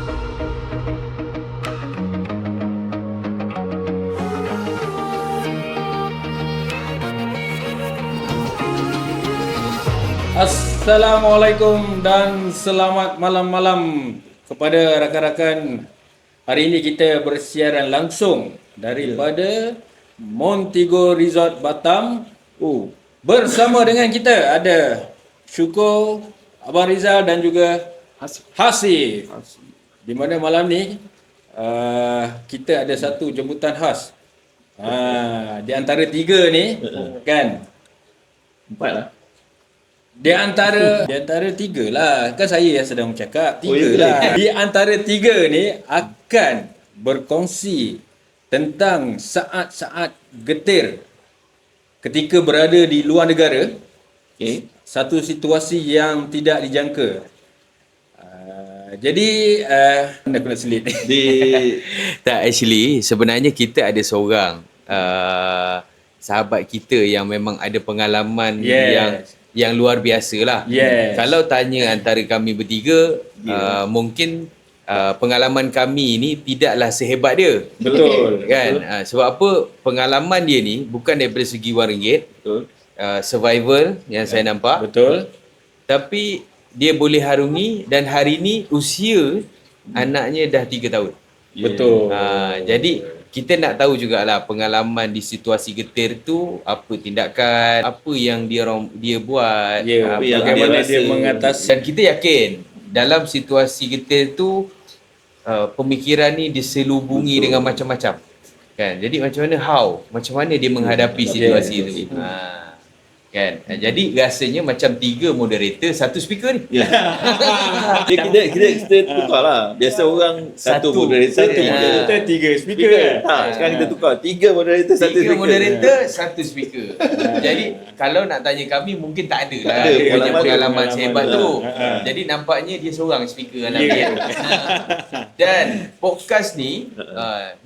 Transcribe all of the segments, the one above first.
Assalamualaikum dan selamat malam-malam kepada rakan-rakan. Hari ini kita bersiaran langsung daripada Montego Resort Batam. Bersama dengan kita ada Syukur, Abang Rizal dan juga Hasif. Di mana malam ni kita ada satu jemputan khas. Di antara tiga ni kan. Empat lah. Di antara tiga lah. Kan saya yang sedang bercakap. Tiga ya, lah. Di antara tiga ni akan berkongsi tentang saat-saat getir ketika berada di luar negara. Okay. Satu situasi yang tidak dijangka. Jadi anda kena selit. Tak, actually sebenarnya kita ada seorang sahabat kita yang memang ada pengalaman yang luar biasa lah. Kalau tanya antara kami bertiga, mungkin pengalaman kami ni tidaklah sehebat dia. Betul. Kan? Sebab apa? Pengalaman dia ni bukan daripada segi wang ringgit. Betul. Survival yang saya nampak. Betul. Tapi dia boleh harungi dan hari ni usia anaknya dah 3 tahun. Betul. Jadi kita nak tahu jugalah pengalaman di situasi getir tu, apa tindakan, apa yang dia buat, bagaimana dia mengatasi. Dan kita yakin dalam situasi getir tu pemikiran ni diselubungi dengan macam-macam. Kan? Jadi macam mana dia menghadapi situasi tu. Kan? Jadi rasanya macam 3 moderator, 1 speaker ni. Kita tukar lah. Biasa orang satu moderator, Kita tiga speaker kan? Sekarang kita tukar 3 moderator, 1 speaker. 3 moderator, 1 speaker. Jadi kalau nak tanya kami mungkin tak ada lah dia punya pengalaman sehebat tu. Jadi nampaknya dia seorang speaker anak dia. Dan podcast ni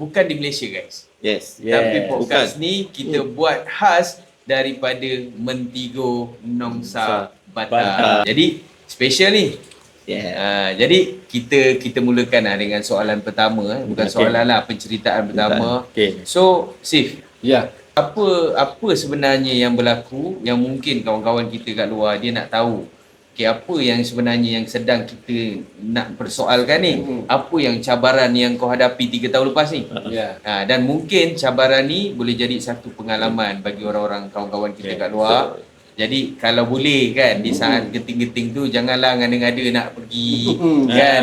bukan di Malaysia guys. Yes. Tapi podcast ni kita buat khas daripada Montego Nongsa Batam. Jadi special ni. Jadi kita mulakan dengan soalan pertama. Bukan soalan lah, penceritaan pertama. So Sif, apa sebenarnya yang berlaku yang mungkin kawan-kawan kita kat luar dia nak tahu apa yang sebenarnya yang sedang kita nak persoalkan ni. Apa yang cabaran yang kau hadapi 3 tahun lepas ni. Dan mungkin cabaran ni boleh jadi satu pengalaman bagi orang-orang kawan-kawan kita kat luar. Jadi kalau boleh kan di saat geting-geting tu janganlah ngada-ngada nak pergi kan.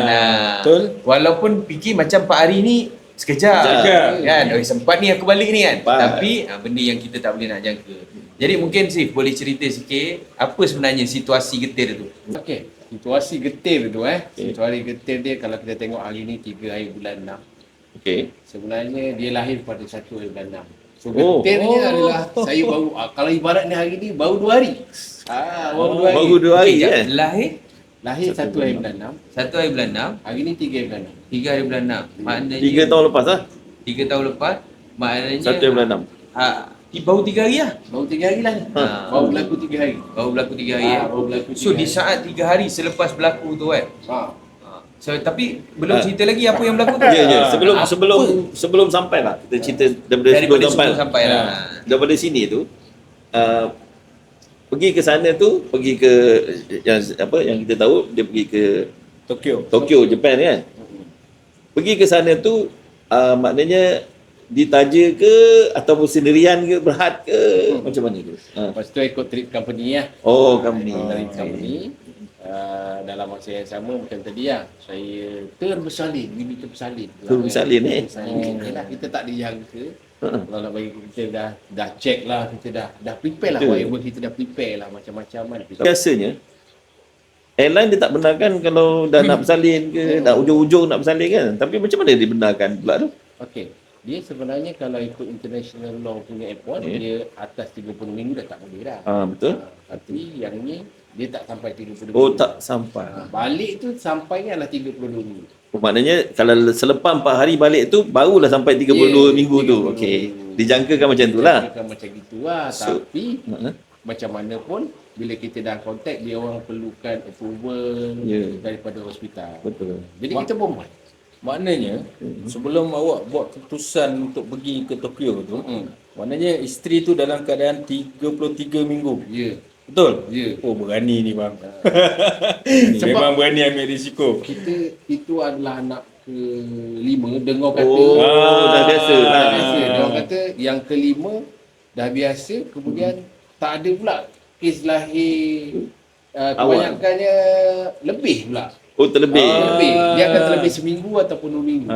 Betul. Walaupun fikir macam 4 hari ni sekejap kan. Sempat ni aku balik ni kan. Tapi benda yang kita tak boleh nak jangka. Jadi mungkin Sif boleh cerita sikit apa sebenarnya situasi getir tu. Okey, situasi getir tu situasi getir dia kalau kita tengok hari ni 3 hari bulan 6. Okey. Sebenarnya dia lahir pada 1 hari bulan 6. So getirnya adalah saya baru kalau ibaratnya hari ni baru 2 hari. Baru 2 hari Lahir 1 hari bulan 6. 1 hari bulan 6. Hari ni 3 hari bulan 6. 3 hari bulan 6. Maknanya 3 tahun lepas lah. 3 tahun lepas. Maknanya 1 hari bulan 6. Baru 3 hari lah. Baru 3 hari lah ni. Baru berlaku 3 hari. Baru berlaku 3 hari. Baru berlaku 3 So di saat 3 hari selepas berlaku tu kan. So tapi belum cerita lagi apa yang berlaku tu. Ya. Sebelum sampai lah. Kita cerita daripada sebelum sampai lah. Daripada sini tu pergi ke sana tu, pergi ke yang kita tahu dia pergi ke Tokyo, Japan kan. Pergi ke sana tu maknanya ditaja ke ataupun sendirian ke, berhad ke, macam mana tu? Lepas tu ikut trip company lah. Company. Dari company. Dalam masa yang sama macam tadi lah. Saya terbersalin. Terbersalin kita tak dijangka. Kalau nak bagi kita dah check lah, kita dah prepare lah. Whatever kita dah prepare lah macam-macam kan. Biasanya airline dia tak benarkan kalau dah nak bersalin ke, dah ujung-ujung nak bersalin kan. Tapi macam mana dia benarkan pula tu? Okey. Dia sebenarnya kalau ikut international law punya F1 dia atas 30 minggu dah tak boleh dah. Betul. Tapi yang ni dia tak sampai 30 minggu. Tak sampai. Balik tu sampainya adalah 32 minggu. Maknanya kalau selepas 4 hari balik tu barulah sampai 32 minggu tu. Okey. Dijangkakan macam tu lah. Dijangkakan macam gitu lah. Tapi macam mana pun bila kita dah contact dia orang perlukan approval daripada hospital. Betul. Jadi kita pun buat. maknanya sebelum awak buat keputusan untuk pergi ke Tokyo tu, maknanya isteri tu dalam keadaan 33 minggu. Ya. Betul? Ya. Oh, berani ni bang. Memang berani ambil risiko. Kita itu adalah anak ke-5, dengar kata Dah biasa. dah biasa. Dengar kata yang ke-5 dah biasa, kemudian tak ada pula kes lahir kebanyakannya lebih pula. Oh, terlebih. Lebih. Dia akan terlebih seminggu ataupun 2 minggu.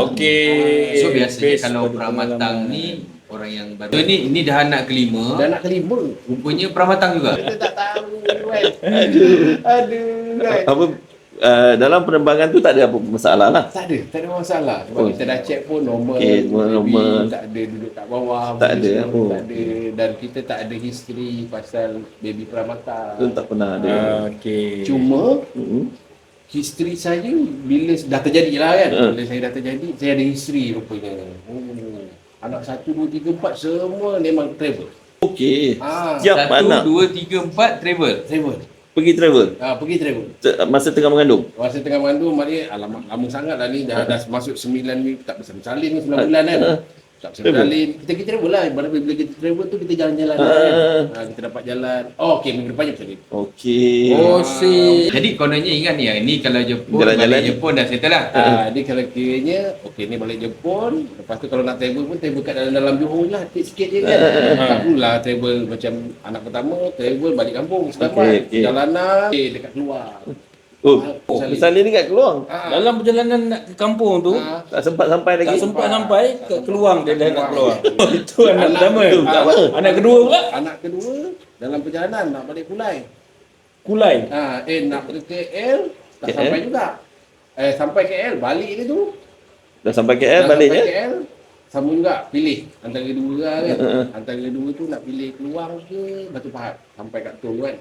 Okey. So biasanya Based kalau pada pramatang pengalaman. ni orang yang baru. So ni dah anak kelima. Dan anak ke-5. Rupanya pramatang juga. Kita tak tahu kan. Aduh kan. Apa dalam penerbangan tu tak ada apa masalah lah. Tak ada masalah. Sebab Oh. kita dah check pun normal. Okey, semua baby, normal. Tak ada duduk kat bawah. Tak benda ada, semua, oh. Tak ada. Dan kita tak ada history pasal baby pramata. Tu tak pernah ada. Okey. Cuma Hmm. history saya bila dah terjadi lah kan. Ha. Bila saya dah terjadi, saya ada history rupanya. Anak 1, 2, 3, 4 semua memang travel. Okey. Ah, Siap 1, anak 2, 3, 4 travel. travel. pergi travel Pergi travel. masa tengah mengandung. Masa tengah mengandung, maknanya alamak lama sangat lah ni. Dah masuk 9 minggu, tak bersalin ni 9 bulan kan. Tak bersalin. Kita travel lah. Mana bila kita travel tu kita jalan-jalan kan. Kita dapat jalan. Oh okey, minggu depannya bersalin. Okey. Oh, si. Jadi kononnya ingat ni, ni kalau Jepun, Jalan-jalan. balik Jepun dah settle lah. Dia kalau kiranya, okey ni balik Jepun. Lepas tu kalau nak travel pun travel kat dalam Johor lah. Sikit je kan. Tak perlulah travel macam anak pertama, travel balik kampung. Selamat. Okey. Jalanan, dekat keluar. Oh, bersalin dekat keluar. Dalam perjalanan nak ke kampung tu, Tak sempat sampai lagi. tak sempat sampai ke keluang dia dah nak keluar. Itu anak pertama. Itu pertama. Anak kedua pula Anak kedua dalam perjalanan nak balik Kulai. Kulai. Nak ke KL tak KL? sampai juga. Sampai KL balik dia tu. Dah sampai KL Dah balik sampai ya. KL sama juga pilih antara dua lah kan. Antara dua tu nak pilih Keluang ke Batu Pahat sampai kat tu kan.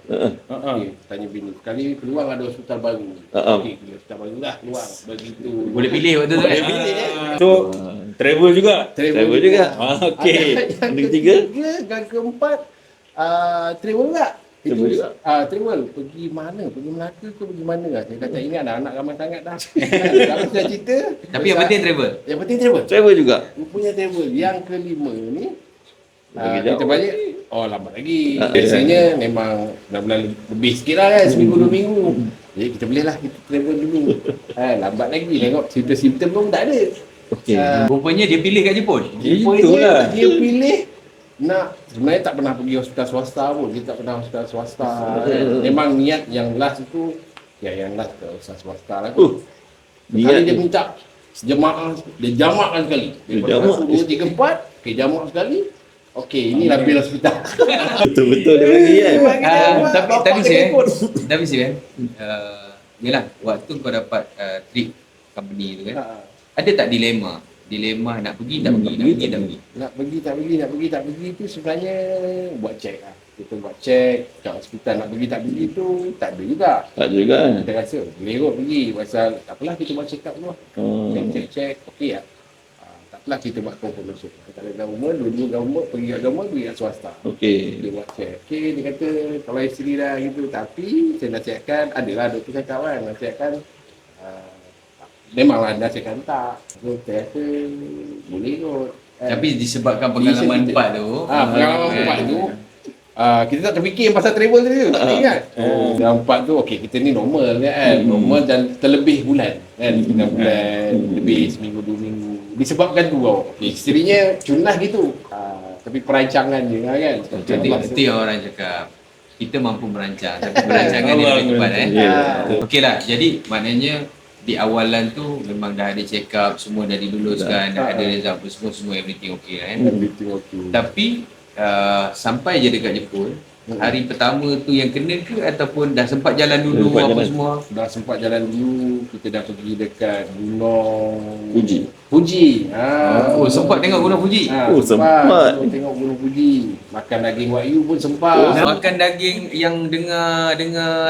Okey, tanya bini. Sekali Keluang ada hospital baru. Okey, pilih hospital baru lah Keluang. Begitu. Boleh pilih waktu tu kan? So, travel juga. Travel juga. Okey. Yang ketiga? Dan keempat travel juga. Travel juga. Travel pergi mana? Pergi Melaka ke pergi mana lah. Saya kata ingat dah anak ramai sangat dah. Kalau dah cerita. Tapi yang penting travel. Yang penting travel. Travel juga. Rupanya travel. Yang kelima ni Lagi kita jauh. balik. Oh lambat lagi. Biasanya memang bulan lebih sikit lah kan. Seminggu 2 minggu. Jadi kita boleh lah kita travel dulu. Lambat lagi. Tengok simptom-simptom pun tak ada. Okey. Rupanya dia pilih kat Jepun. Itulah. Dia pilih nak sebenarnya tak pernah pergi hospital swasta pun. Dia tak pernah hospital swasta kan. Memang niat yang last itu yang last ke hospital swasta lah. Sekali Niat dia minta jemaah, dia jamakkan sekali. Dia jamak. 1, 2, 3, 4, okey jamak sekali. Okey, inilah bil hospital. Betul-betul dia bagi kan. Tapi sih yelah, waktu kau dapat trip company tu kan, ada tak dilema nak pergi tak pergi, nak pergi tak pergi? Nak pergi tu sebenarnya buat check lah. Kita buat check kat hospital nak pergi tak pergi tu tak ada juga. Tak juga kan. Kita rasa boleh kot pergi pasal tak apalah kita buat check up dulu. Check okey tak? Tak apalah kita buat confirmation. Kalau government, dua-dua government pergi kat government, pergi kat swasta. Okey. Dia buat check. Okey, dia kata kalau isteri dah gitu, tapi saya nasihatkan, adalah doktor cakap kan, nasihatkan memanglah nasihatkan tak. So, saya rasa boleh kot. Tapi disebabkan pengalaman empat tu, Pengalaman empat tu, kita tak terfikir pasal travel tu, tak ingat. Yang empat tu, okey kita ni normal kan, normal dan terlebih bulan kan, 9 bulan, lebih seminggu 2 minggu. Disebabkan tu okey isterinya cunah gitu. Tapi perancangan je kan. itu yang orang cakap. Kita mampu merancang, tapi perancangan dia lebih cepat Okey lah, jadi maknanya di awalan tu memang dah ada check up, semua dah diluluskan, dah ada result apa semua everything okey kan. Everything okey. Tapi sampai je dekat Jepun, hari pertama tu yang kena ke ataupun dah sempat jalan dulu Sempat apa jalan. semua? Dah sempat jalan dulu, kita dah pergi dekat Gunung Fuji. Oh, sempat tengok Gunung Fuji. sempat. Tengok Gunung Fuji. Makan daging wagyu pun sempat. Makan daging yang dengar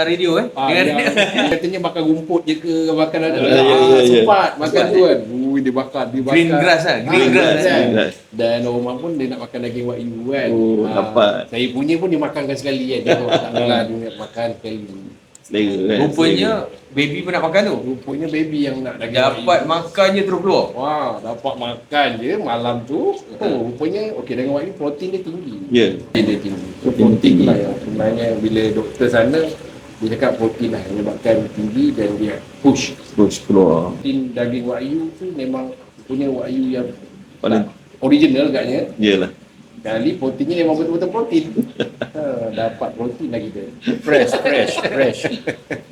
radio dengar radio. Katanya bakar rumput je ke makan ada. Ya. Sempat makan tu kan. Dia bakar. Green grass lah, green grass kan. Green grass. Dan rumah pun dia nak makan daging wagyu kan. Oh, dapat. Saya punya pun dia makankan sekali kan. Dia tak nak dia nak makan sekali. Selera kan. Rupanya baby pun nak makan tu. Rupanya baby yang nak daging Dapat wagyu. makan je terus keluar. Wah, dapat makan je malam tu. Rupanya okey, daging wagyu protein dia tinggi. Ya. Dia tinggi. So protein lah yang sebenarnya bila doktor sana dia cakap protein lah yang menyebabkan tinggi dan dia push. Terus keluar. Protein daging wagyu tu memang punya wagyu yang Paling- original agaknya. Yalah. Kali proteinnya memang betul-betul protein. Dapat protein lah kita. Fresh.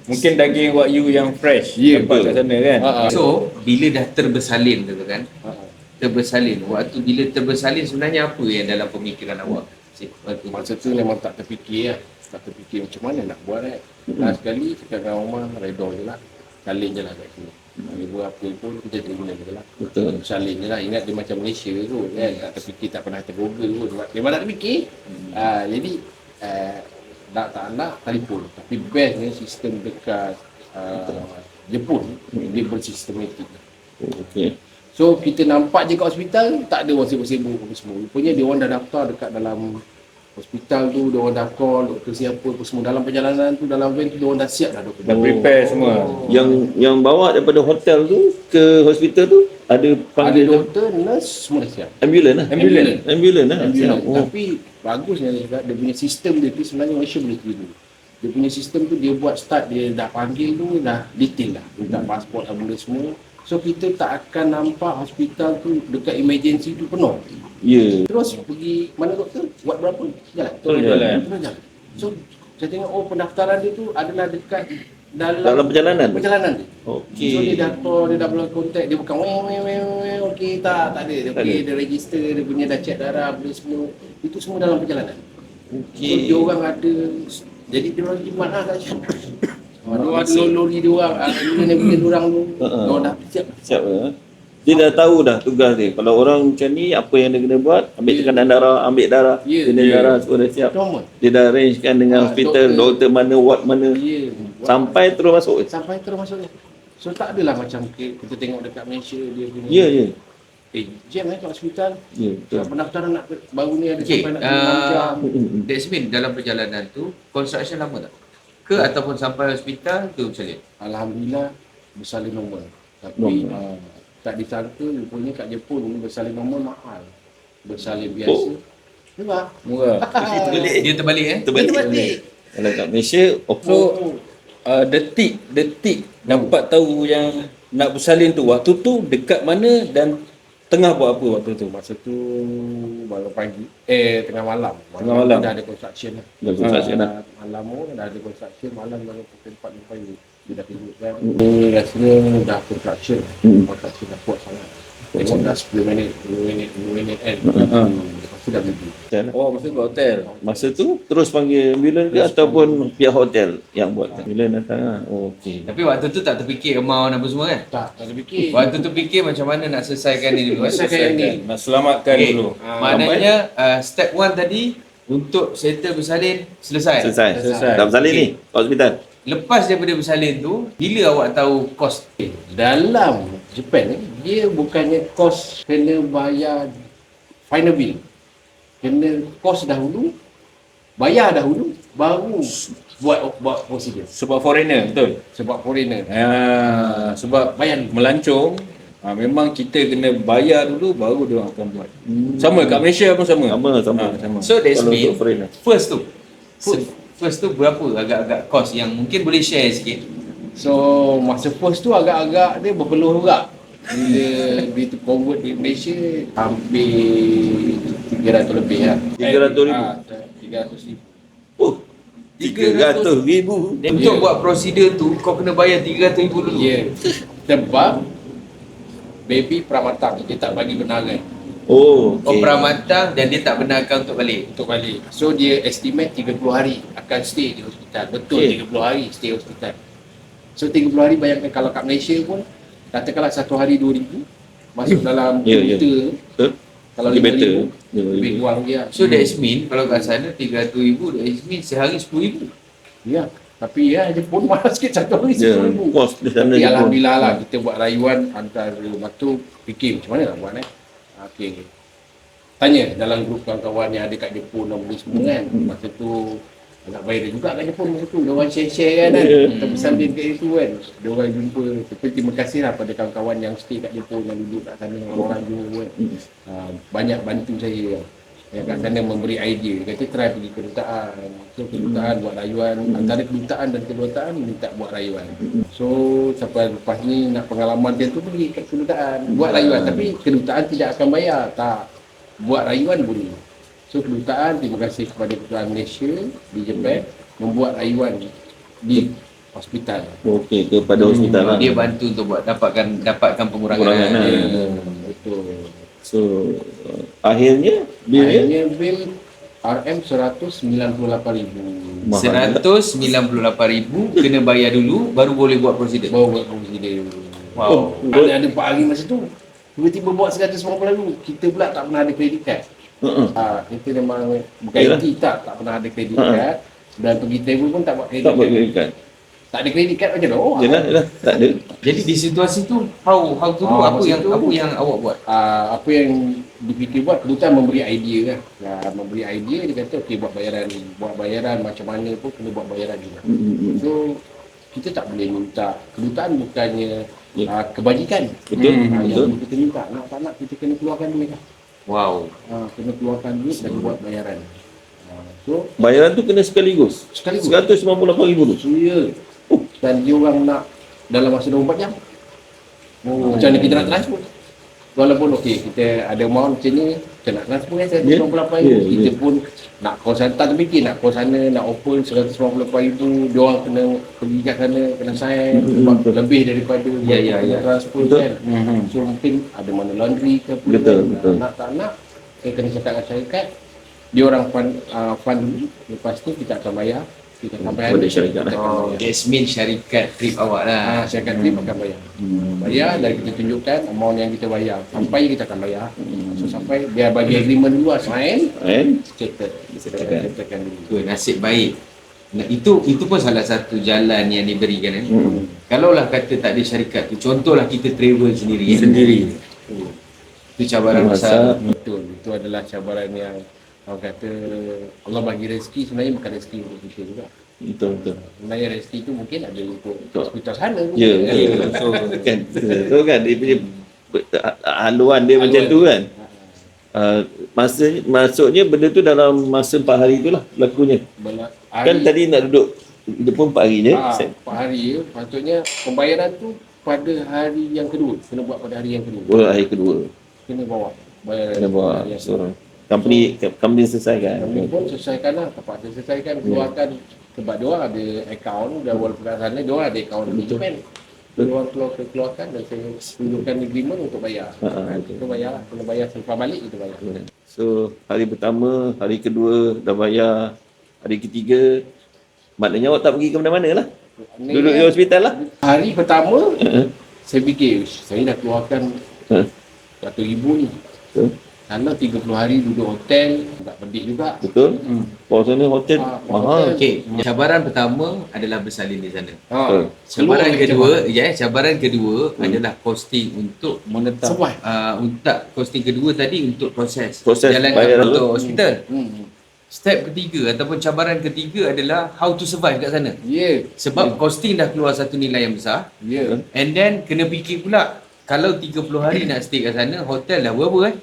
Mungkin daging wagyu yang fresh. Ya, dapat betul. kat sana kan. So, bila dah terbersalin tu kan, Ha. terbersalin. Waktu bila terbersalin sebenarnya apa yang dalam pemikiran awak? Waktu Masa tu memang tak terfikir lah. Tak terfikir macam mana nak buat Last sekali cakap dengan rumah, redor je lah. Salin je lah kat sini. Ibu apa pun kita terima je lah. Betul. Salin je lah. Ingat dia macam Malaysia tu kan. Tak terfikir, tak pernah tergoogle pun. Memang tak terfikir. Jadi tak nak telefon. Tapi bestnya sistem dekat Jepun. Dia bersistematik. Okey. So kita nampak je kat hospital, tak ada orang sibuk-sibuk apa semua. Rupanya dia orang dah daftar dekat dalam hospital tu, dia orang dah call doktor siapa apa semua. Dalam perjalanan tu, dalam van tu, dia orang dah siap dah doktor. Dah prepare semua. Yang bawa daripada hotel tu ke hospital tu ada Ada panggil doktor, nurse, semua dah siap. ambulans lah. Ambulans. Ambulans lah. Ambulans. Oh. Tapi bagusnya dia cakap, dia punya sistem dia tu sebenarnya Malaysia boleh tiru. Dia punya sistem tu dia buat start, dia dah panggil tu dah detail lah. Minta pasport apa benda semua. So kita tak akan nampak hospital tu dekat emergency tu penuh. Ya. Terus pergi mana doktor? Buat berapa? Jalan. Terus jalan. Terus jalan. So saya tengok pendaftaran dia tu adalah dekat Dalam perjalanan. perjalanan dia. Okey. So dia dah call, dia dah boleh contact, dia bukan weh okey tak ada. Dia Tak pergi, ada. dia register, dia punya dah check darah, benda semua. Itu semua dalam perjalanan. Okey. So dia orang ada, jadi dia orang jimat lah kat situ. Dia ada lori dia orang, ini punya dia orang tu. Dia orang dah siap. Siap lah. Dia dah tahu dah tugas dia. Kalau orang macam ni, apa yang dia kena buat, ambil tekanan darah, ambil darah, Ya. jenis darah, semua dah siap. Normal. Dia dah arrangekan dengan hospital, doktor mana, ward mana. Ya. Sampai terus masuk. Sampai terus masuk dia. So tak adalah macam kita tengok dekat Malaysia dia punya. Ya, ya. Jam kat hospital. Ya, betul. Pendaftaran nak baru ni ada Okey, sampai nak 6 jam. Desmin dalam perjalanan tu construction lama tak? Ke ataupun sampai hospital tu bersalin? Alhamdulillah bersalin normal. Tapi Normal. tak disangka rupanya kat Jepun ni bersalin normal mahal. Bersalin biasa murah. Murah. Dia terbalik Terbalik. Kalau kat Malaysia, So detik dapat tahu yang nak bersalin tu, waktu tu dekat mana dan tengah buat apa waktu tu? Masa tu malam pagi. Tengah malam. Tengah malam. Dah ada construction lah. dah construction lah. Malam pun dah ada construction. Malam dah pukul 4 pagi. Dia dah tidur kan. Rasanya dah construction. Construction dah kuat sangat. Tengok dah 10 minit, 20 minit kan. Lepas tu dah berhenti. Oh, masa kat hotel. Masa tu terus panggil ambulans ke ataupun pihak hotel yang buat ambulans datang lah. Oh, okey. Tapi waktu tu tak terfikir amount apa semua kan? Tak ada fikir. Waktu tu fikir macam mana nak selesaikan ni dulu. Selesaikan yang ni. Nak selamatkan Okey, dulu. maknanya step 1 tadi untuk settle bersalin selesai. Selesai. Dah bersalin ni kat hospital. Lepas daripada bersalin tu, bila awak tahu kos? Dalam Japan ni, dia bukannya kos kena bayar final bill. Kena kos dahulu, bayar dahulu, baru buat prosedur. Sebab foreigner, betul? Sebab foreigner. Sebab Bayar. melancong, memang kita kena bayar dulu baru dia orang akan buat. Sama kat Malaysia pun sama. Sama. Sama. So that's Kalau mean untuk foreigner. first tu berapa agak-agak kos yang mungkin boleh share sikit? So masa first tu agak-agak dia berpeluh juga. Bila dia tu convert di Malaysia hampir 300 lebih lah. 300,000. 300,000. Oh, 300,000. Untuk buat prosedur tu kau kena bayar 300,000 dulu. Ya. Sebab baby pramatang dia tak bagi benarkan Oh, Oh, okey. pramatang dan dia tak benarkan untuk balik. untuk balik. So dia estimate 30 hari akan stay di hospital. Betul, Okey. 30 hari stay hospital. So 30 hari bayangkan kalau kat Malaysia pun katakanlah 1 hari 2,000 masuk dalam Ya, ya. juta. Betul. Kalau Lebih better. 5,000 lebih kurang dia. So that's mean kalau kat sana 300,000, that's mean sehari 10,000. Ya. Tapi ya Jepun mahal sikit 1 hari Ya, 10,000. kos di sana Tapi je pun. alhamdulillah lah kita buat rayuan antara waktu fikir macam mana nak buat Okey. Tanya dalam grup kawan-kawan yang ada kat Jepun dan benda semua kan. Masa tu Agak viral juga kat Jepun masa tu. Diorang share-share kan. Kita bersalin kat situ kan. Diorang jumpa. Tapi terima kasih lah pada kawan-kawan yang stay kat Jepun, yang duduk kat sana, orang Johor kan. Banyak bantu saya. Yang kat sana memberi idea. Dia kata try pergi kedutaan. So kedutaan buat rayuan. Antara kedutaan dan kedutaan minta buat rayuan. So sampai lepas ni nak pengalaman dia tu pergi kat kedutaan. Buat rayuan. Tapi kedutaan tidak akan bayar. Tak. Buat rayuan boleh. So kedutaan, terima kasih kepada kedutaan Malaysia di Jepun membuat rayuan di hospital. Okey, kepada hospital lah. Dia bantu untuk buat dapatkan pengurangan. Betul. So akhirnya bilnya Bil RM 198,000. 198,000 kena bayar dulu baru boleh buat prosedur. Baru buat prosedur. Wow. Ada 4 hari masa tu. Tiba-tiba buat 190,000. Kita pula tak pernah ada kredit card. Kita memang bukan IT tak pernah ada kredit card. Dan pergi travel pun tak buat kredit card. Tak ada kredit card macam mana? Yalah, tak ada. Jadi di situasi tu how to do apa yang awak buat? Apa yang dipikir buat, kedutaan memberi idea lah. Memberi idea, dia kata okey buat bayaran macam mana pun kena buat bayaran juga. So kita tak boleh minta, kedutaan bukannya kebajikan. Betul. Yang kita minta, nak tak nak kita kena keluarkan duit lah. Wow. Kena keluarkan duit dan buat bayaran. So Bayaran tu kena sekaligus. 198,000 tu. ya. Dan dia orang nak dalam masa 24 jam. Macam mana kita nak transfer? Walaupun okey, kita ada amount macam ni, kita nak transfer kan 198,000. Kita pun nak call sana, tak terfikir nak call sana, nak open 198,000. Dia orang kena pergi kat sana, kena sign sebab lebih daripada transfer kan. So mungkin ada mana laundry ke apa. Betul. Nak tak nak, kena cakap dengan syarikat. Dia orang fund dulu, lepas tu kita akan bayar. Kita akan bayar Pada syarikat lah. That's mean syarikat trip awak lah. Syarikat trip akan bayar. Bayar dan kita tunjukkan amount yang kita bayar. Sampai kita akan bayar. So sampai dia bagi agreement dulu, sign, settle. Settlekan dulu. Nasib baik. Nah, itu pun salah satu jalan yang diberikan kan. Kalaulah kata tak ada syarikat tu, contohlah kita travel sendiri. Itu cabaran besar. Betul. Itu adalah cabaran yang orang kata Allah bagi rezeki, sebenarnya bukan rezeki untuk kita juga. Betul. Sebenarnya rezeki tu mungkin ada untuk hospital sana. So kan dia punya haluan dia macam tu kan. Maksudnya benda tu dalam masa 4 hari tu lah lakunya. Kan tadi nak duduk Jepun 4 hari je. 4 hari je. Patutnya pembayaran tu pada hari yang kedua. Kena buat pada hari yang kedua. Hari kedua. Kena bawa bayaran. Kena bawa. So company selesaikan. Kami pun selesaikan lah. Terpaksa selesaikan. Keluarkan. Sebab dia orang ada akaun. Dan walaupun kat sana, dia orang ada akaun di Jepun. Dia orang keluarkan dan saya tunjukkan agreement untuk bayar. Kita bayar lah. Kena bayar selepas balik, kita bayar. So hari pertama, hari kedua dah bayar. Hari ketiga, maknanya awak tak pergi ke mana-mana lah. Duduk di hospital lah. Hari pertama, saya fikir, saya dah keluarkan 100,000 ni. Karena 30 hari duduk hotel, tak pedik juga. Betul. Kau sana hotel mahal. Okey, cabaran pertama adalah bersalin di sana. Cabaran kedua adalah costing untuk menetap. Untuk costing kedua tadi untuk proses jalan untuk hospital. Step ketiga ataupun cabaran ketiga adalah how to survive kat sana. Sebab costing dah keluar satu nilai yang besar. And then kena fikir pula kalau 30 hari nak stay kat sana, hotel dah berapa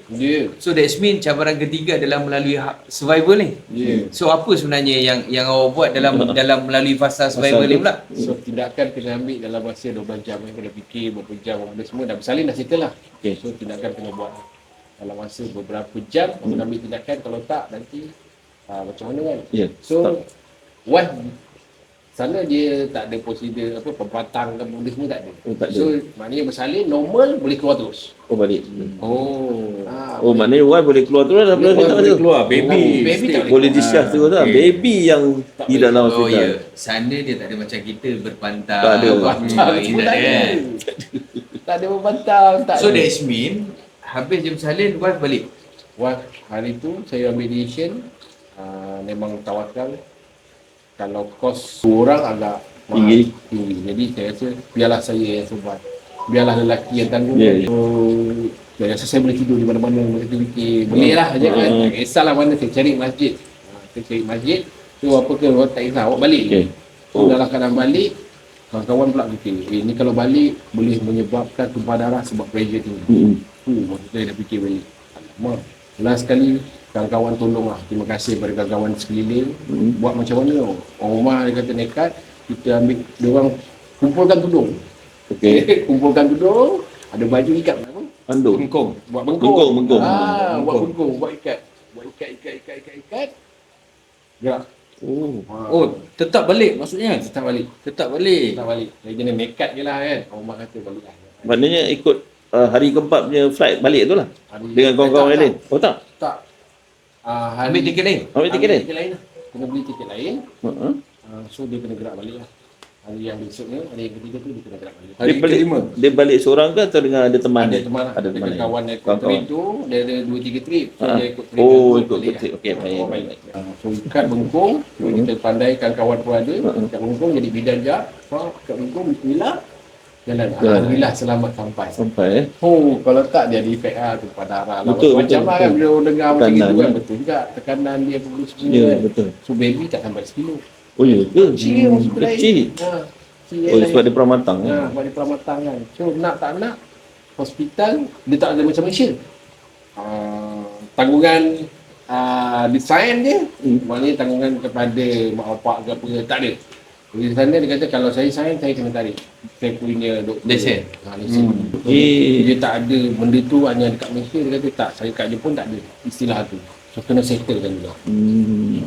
So that's mean cabaran ketiga adalah melalui survival ni. So apa sebenarnya yang awak buat dalam melalui fasa survival ni pula? So tindakan kena ambil dalam masa 12 jam. Kena fikir berapa jam, ada semua dah bersalin dah settle lah. So tindakan kena buat dalam masa beberapa jam. Kena ambil tindakan, kalau tak nanti macam mana kan. So sana dia tak ada prosedur pembatang ke benda semua tak ada. So maknanya bersalin normal boleh keluar terus. Balik. Maknanya wife boleh keluar terus dah boleh keluar. Baby tak boleh discharge terus lah. Baby yang di dalam hospital. Sana dia tak ada macam kita berpantang. Tak ada. Tak ada berbantang. So that's mean habis jam salin wife balik. Wife hari tu saya ambil decision, memang tawakal. Kalau kos orang agak tinggi. Jadi saya rasa biarlah saya yang survive. Biarlah lelaki yang tanggung. So saya rasa saya boleh tidur di mana-mana, boleh fikir. Boleh lah aja kan. Tak kisahlah mana, saya cari masjid. Saya cari masjid. So apa ke, awak tak kisah, awak balik. Okey. So dalam keadaan balik, kawan-kawan pula fikir, ni kalau balik boleh menyebabkan tumpah darah sebab pressure tinggi. Maksudnya dia fikir balik. Alamak. Last sekali, kawan-kawan tolonglah. Terima kasih kepada kawan-kawan sekeliling. Buat macam mana? Orang rumah dia kata nekat, kita ambil, dia orang kumpulkan tudung. Okey. Kumpulkan tudung, ada baju ikat apa? Andung. Bengkong. Buat bengkong. Bengkong. Buat bengkong, buat ikat. Buat ikat. Gerak. Oh, tetap balik maksudnya. Tetap balik. Tetap balik. Dia jenis nekat je lah kan. Orang rumah kata balik lah. Maknanya ikut hari keempat punya flight balik tu lah. Dengan kawan-kawan yang lain. Oh tak? Tak. Ambil tiket lain. Ambil tiket lain? Tiket lain lah. Kena beli tiket lain. Uh-huh. So dia kena gerak balik lah. Hari yang besoknya, hari yang ketiga tu dia kena gerak balik. Hari kelima. Dia balik seorang ke atau dengan ada teman Ada dia? teman lah. Ada teman Ada dia. kawan yang ikut Kawan-kawan. trip tu, dia ada 2-3 trip. So Ah. dia ikut trip. Oh, yang tu ikut balik trip. lah. Okey, baik. Oh, baik. So ikat bengkong, kita pandaikan kawan pun ada. Ikat bengkong jadi bidan jap. Ikat bengkong, bismillah. Jalan. Alhamdulillah selamat sampai. Sampai Oh, kalau tak dia ada efek tumpah darah lah. Betul, Macam betul, lah kan betul. bila orang dengar macam Tekanan, itu kan. ya. Betul juga. Tekanan dia perlu semua Ya, kan. betul. So baby tak sampai 1 kilo. Oh ya ke? Kecil maksud lain. Kecil. Oh, sebab dia peramatang. sebab dia peramatang kan. So nak tak nak, hospital dia tak ada macam Malaysia. Tanggungan design dia, maknanya tanggungan kepada mak bapak ke apa, tak ada. Di sana dia kata kalau saya sign, saya kena tarik. Saya punya doktor. Lesen. Lesen. Dia tak ada benda tu hanya dekat Malaysia. Dia kata tak, saya kat Jepun tak ada istilah tu. So kena settlekan juga.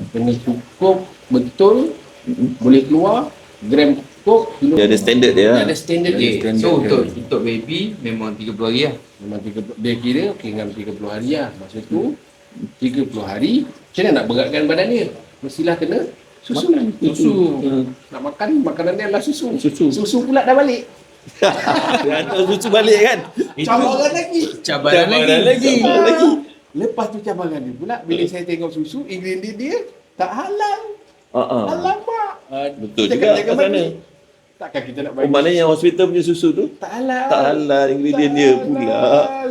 Kena cukup betul, boleh keluar, gram cukup, kilo. Dia ada standard dia lah. Dia ada standard dia. Okay. So untuk baby memang 30 hari lah. Memang 30, dia kira okey dengan 30 hari lah. Masa tu 30 hari, macam mana nak beratkan badan dia? Mestilah kena susu. Nak makan, makanan dia adalah susu. Susu pula dah balik. Dia hantar susu balik kan? Cabaran lagi. Cabaran lagi. Lepas tu cabaran dia pula, bila saya tengok susu, ingredient dia tak halal. Alamak. Betul Kita juga kena jaga kat sana. balik. Takkan kita nak Oh, bagi. maknanya yang hospital punya susu tu Tak halal. tak halal ingredient dia pula.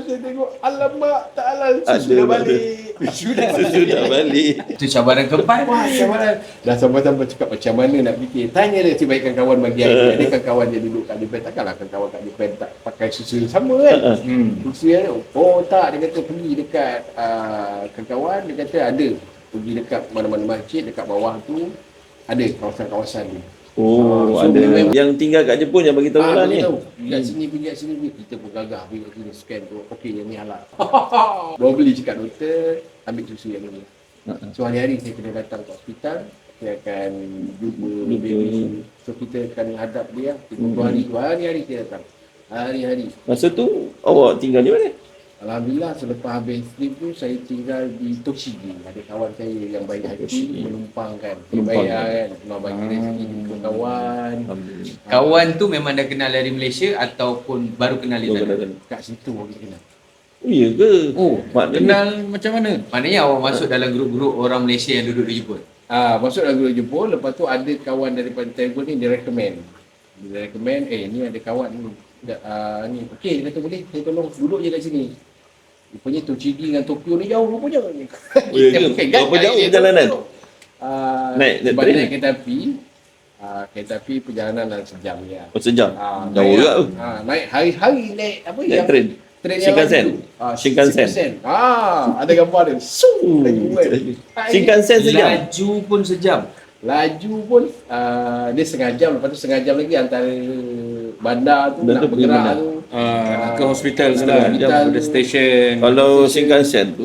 Saya tengok, alamak, tak halal. Susu Ada, dah balik. Susu dah Susu dah balik. Itu cabaran keempat. Wah, cabaran. Dah sampai-sampai cakap macam mana nak fikir. Tanya dia sebaikkan kawan bagi idea. Dia kan kawan dia duduk kat Japan. Takkanlah kan kawan kat Japan tak pakai susu yang sama kan. Susu yang oh tak, dia kata pergi dekat kawan. Dia kata ada. Pergi dekat mana-mana masjid, dekat bawah tu ada kawasan-kawasan ni. Oh, So, ada. memang- Yang tinggal kat Jepun yang bagi tahu lah ni. Pergi kat sini, pergi kat sini. Kita pun gagah pergi kat sini, scan tu. Okey, yang ni halal. Bawa beli cakap doktor, ambil susu yang ni. So hari-hari saya kena datang ke hospital. Saya akan jumpa baby. So kita akan hadap dia 30 hari tu. Hari-hari saya datang. Hari-hari. Masa tu awak tinggal di mana? Alhamdulillah selepas habis trip tu saya tinggal di Tochigi. Ada kawan saya yang baik hati menumpangkan. Dia bayar kan. Nak bagi rezeki ke kawan. Kawan tu memang dah kenal dari Malaysia ataupun baru kenal di sana? Kat situ orang kenal. Oh iya ke? Oh, Maknanya kenal macam mana? Maknanya awak masuk dalam grup-grup orang Malaysia yang duduk di Jepun? Masuk dalam grup Jepun. Lepas tu ada kawan daripada Taiwan ni dia recommend. Dia recommend, ni ada kawan ni. Ni, okey dia kata boleh, saya tolong duduk je kat sini. Rupanya Tochigi dengan Tokyo ni jauh rupanya. Oh, ya ke? Berapa jauh perjalanan? Naik sebab train? naik kereta api. Kereta api perjalanan dalam sejam je. Oh, sejam. Naik, Jauh juga tu. naik hari-hari naik apa Naik yang train. train yang Shinkansen. laju. Shinkansen. Ada gambar dia. Laju kan. Shinkansen sejam. Laju pun sejam. Laju pun dia setengah jam. Lepas tu setengah jam lagi antara bandar tu Dan nak tu pergi bergerak mana? tu. Ke hospital Setengah lah. jam. Ada station. Kalau Shinkansen tu